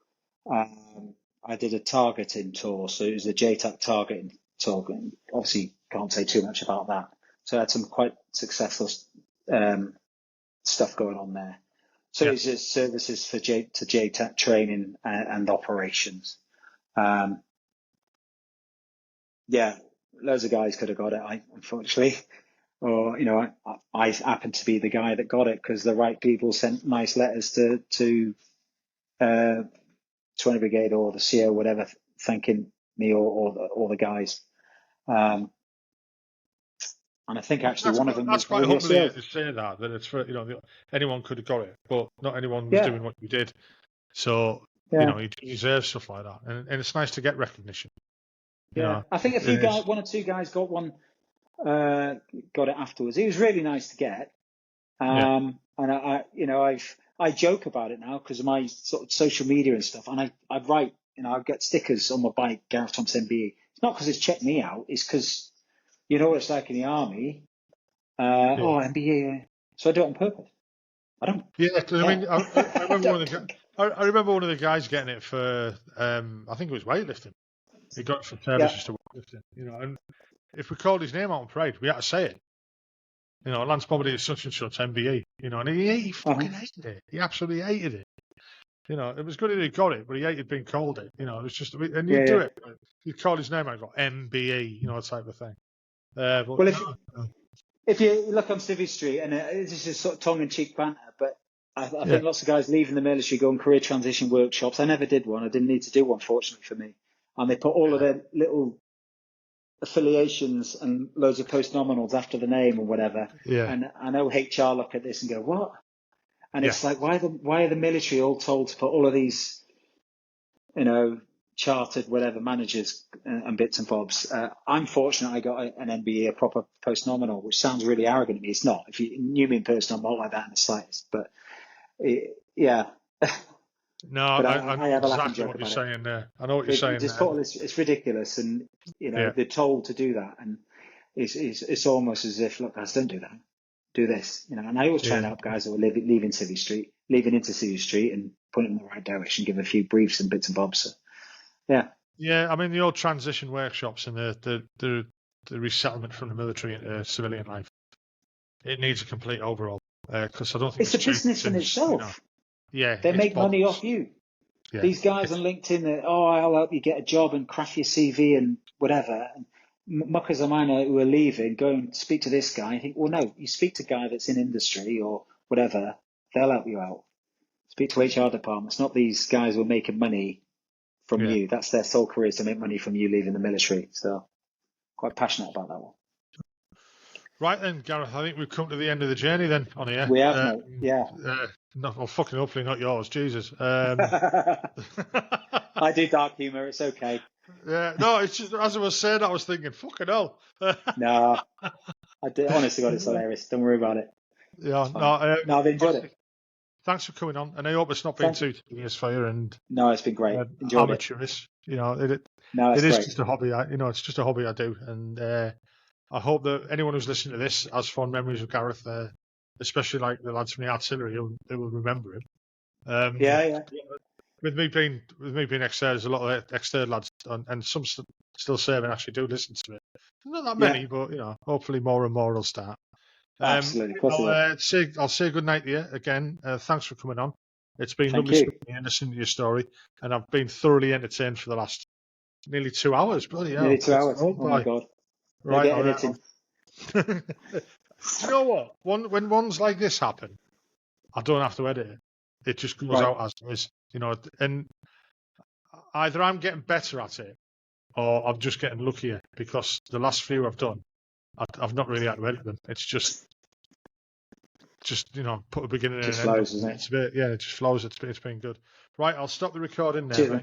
I did a targeting tour. So it was a JTAC targeting tour. Obviously, can't say too much about that. So I had some quite successful stuff going on there. So it's just services for JTAC training and operations. Loads of guys could have got it, unfortunately. Or, I happened to be the guy that got it because the right people sent nice letters to 20 Brigade or the CO, whatever, thanking me or the guys. And I think actually one of them that's was quite humbly to say that it's for anyone could have got it, but not anyone was doing what you did. So you deserve stuff like that, and it's nice to get recognition. I think one or two guys got one. Got it afterwards. It was really nice to get, and I joke about it now because of my sort of social media and stuff, and I write, I get stickers on my bike, Gareth Thomas MBE. It's not because it's checked me out, it's because what it's like in the army. MBE, so I do it on purpose. I don't. Yeah, because I mean, I remember one of the guys getting it for I think it was weightlifting. He got it for services to weightlifting, and if we called his name out on parade, we had to say it. Lance Bombardier such and such MBE, and he fucking hated it. He absolutely hated it. It was good that he got it, but he hated being called it. It was just, and you'd do it. You'd call his name out, got MBE, type of thing. If you look on Civvy Street, and this is sort of tongue-in-cheek banter, but I think lots of guys leaving the military go on career transition workshops. I never did one. I didn't need to do one, fortunately for me. And they put all of their little affiliations and loads of post-nominals after the name or whatever. Yeah. And I know HR look at this and go, what? And it's like, why are the military all told to put all of these, chartered whatever managers and bits and bobs? I'm fortunate I got an MBE, a proper post-nominal, which sounds really arrogant to me. It's not. If you knew me in person, I'm not like that in the slightest. But No, but I have a laugh exactly what you're saying there. I know what you're saying. It's ridiculous, and they're told to do that, and it's almost as if, look, guys, don't do that. Do this, And I always try and help guys who are leaving into Civvy Street, and point them in the right direction, give a few briefs and bits and bobs. So, yeah. I mean, the old transition workshops and the resettlement from the military into civilian life, it needs a complete overhaul because I don't think it's a business in itself. They make money off you. Yeah. These guys on LinkedIn, I'll help you get a job and craft your CV and whatever. And muckers of mine who are leaving, go and speak to this guy. I think, well, no, you speak to a guy that's in industry or whatever, they'll help you out. Speak to HR departments, not these guys who are making money from you. That's their sole career, to make money from you leaving the military. So quite passionate about that one. Right then, Gareth, I think we've come to the end of the journey then on here. We have, mate. Yeah. Hopefully not yours, Jesus. I do dark humour, it's okay. Yeah, no, it's just, as I was saying, I was thinking, fucking hell. No, I did, honestly, God, it's hilarious. Don't worry about it. Yeah, no, I've enjoyed it. thanks for coming on, and I hope it's not been too tedious for you and No, it's been great. Enjoyed it. amateurish. You know, it No, it's is great. just a hobby. It's just a hobby I do, and I hope that anyone who's listening to this has fond memories of Gareth, especially like the lads from the artillery who will remember him. Yeah. With me being ex-third, there's a lot of ex-third lads, and some still serving actually do listen to it. Not that many, but hopefully more and more will start. Absolutely. I'll say good night to you again. Thanks for coming on. It's been lovely speaking to you and listening to your story, and I've been thoroughly entertained for the last nearly 2 hours. Bloody hell! Nearly 2 hours. Oh my god! Right, editing. Do you know what? When ones like this happen, I don't have to edit it. It just goes out as it is, and either I'm getting better at it or I'm just getting luckier, because the last few I've done, I've not really had to edit them. It's just put a beginning and an end. Flows, isn't it? It's a bit, it just flows. It's been good. Right, I'll stop the recording now. Cheers,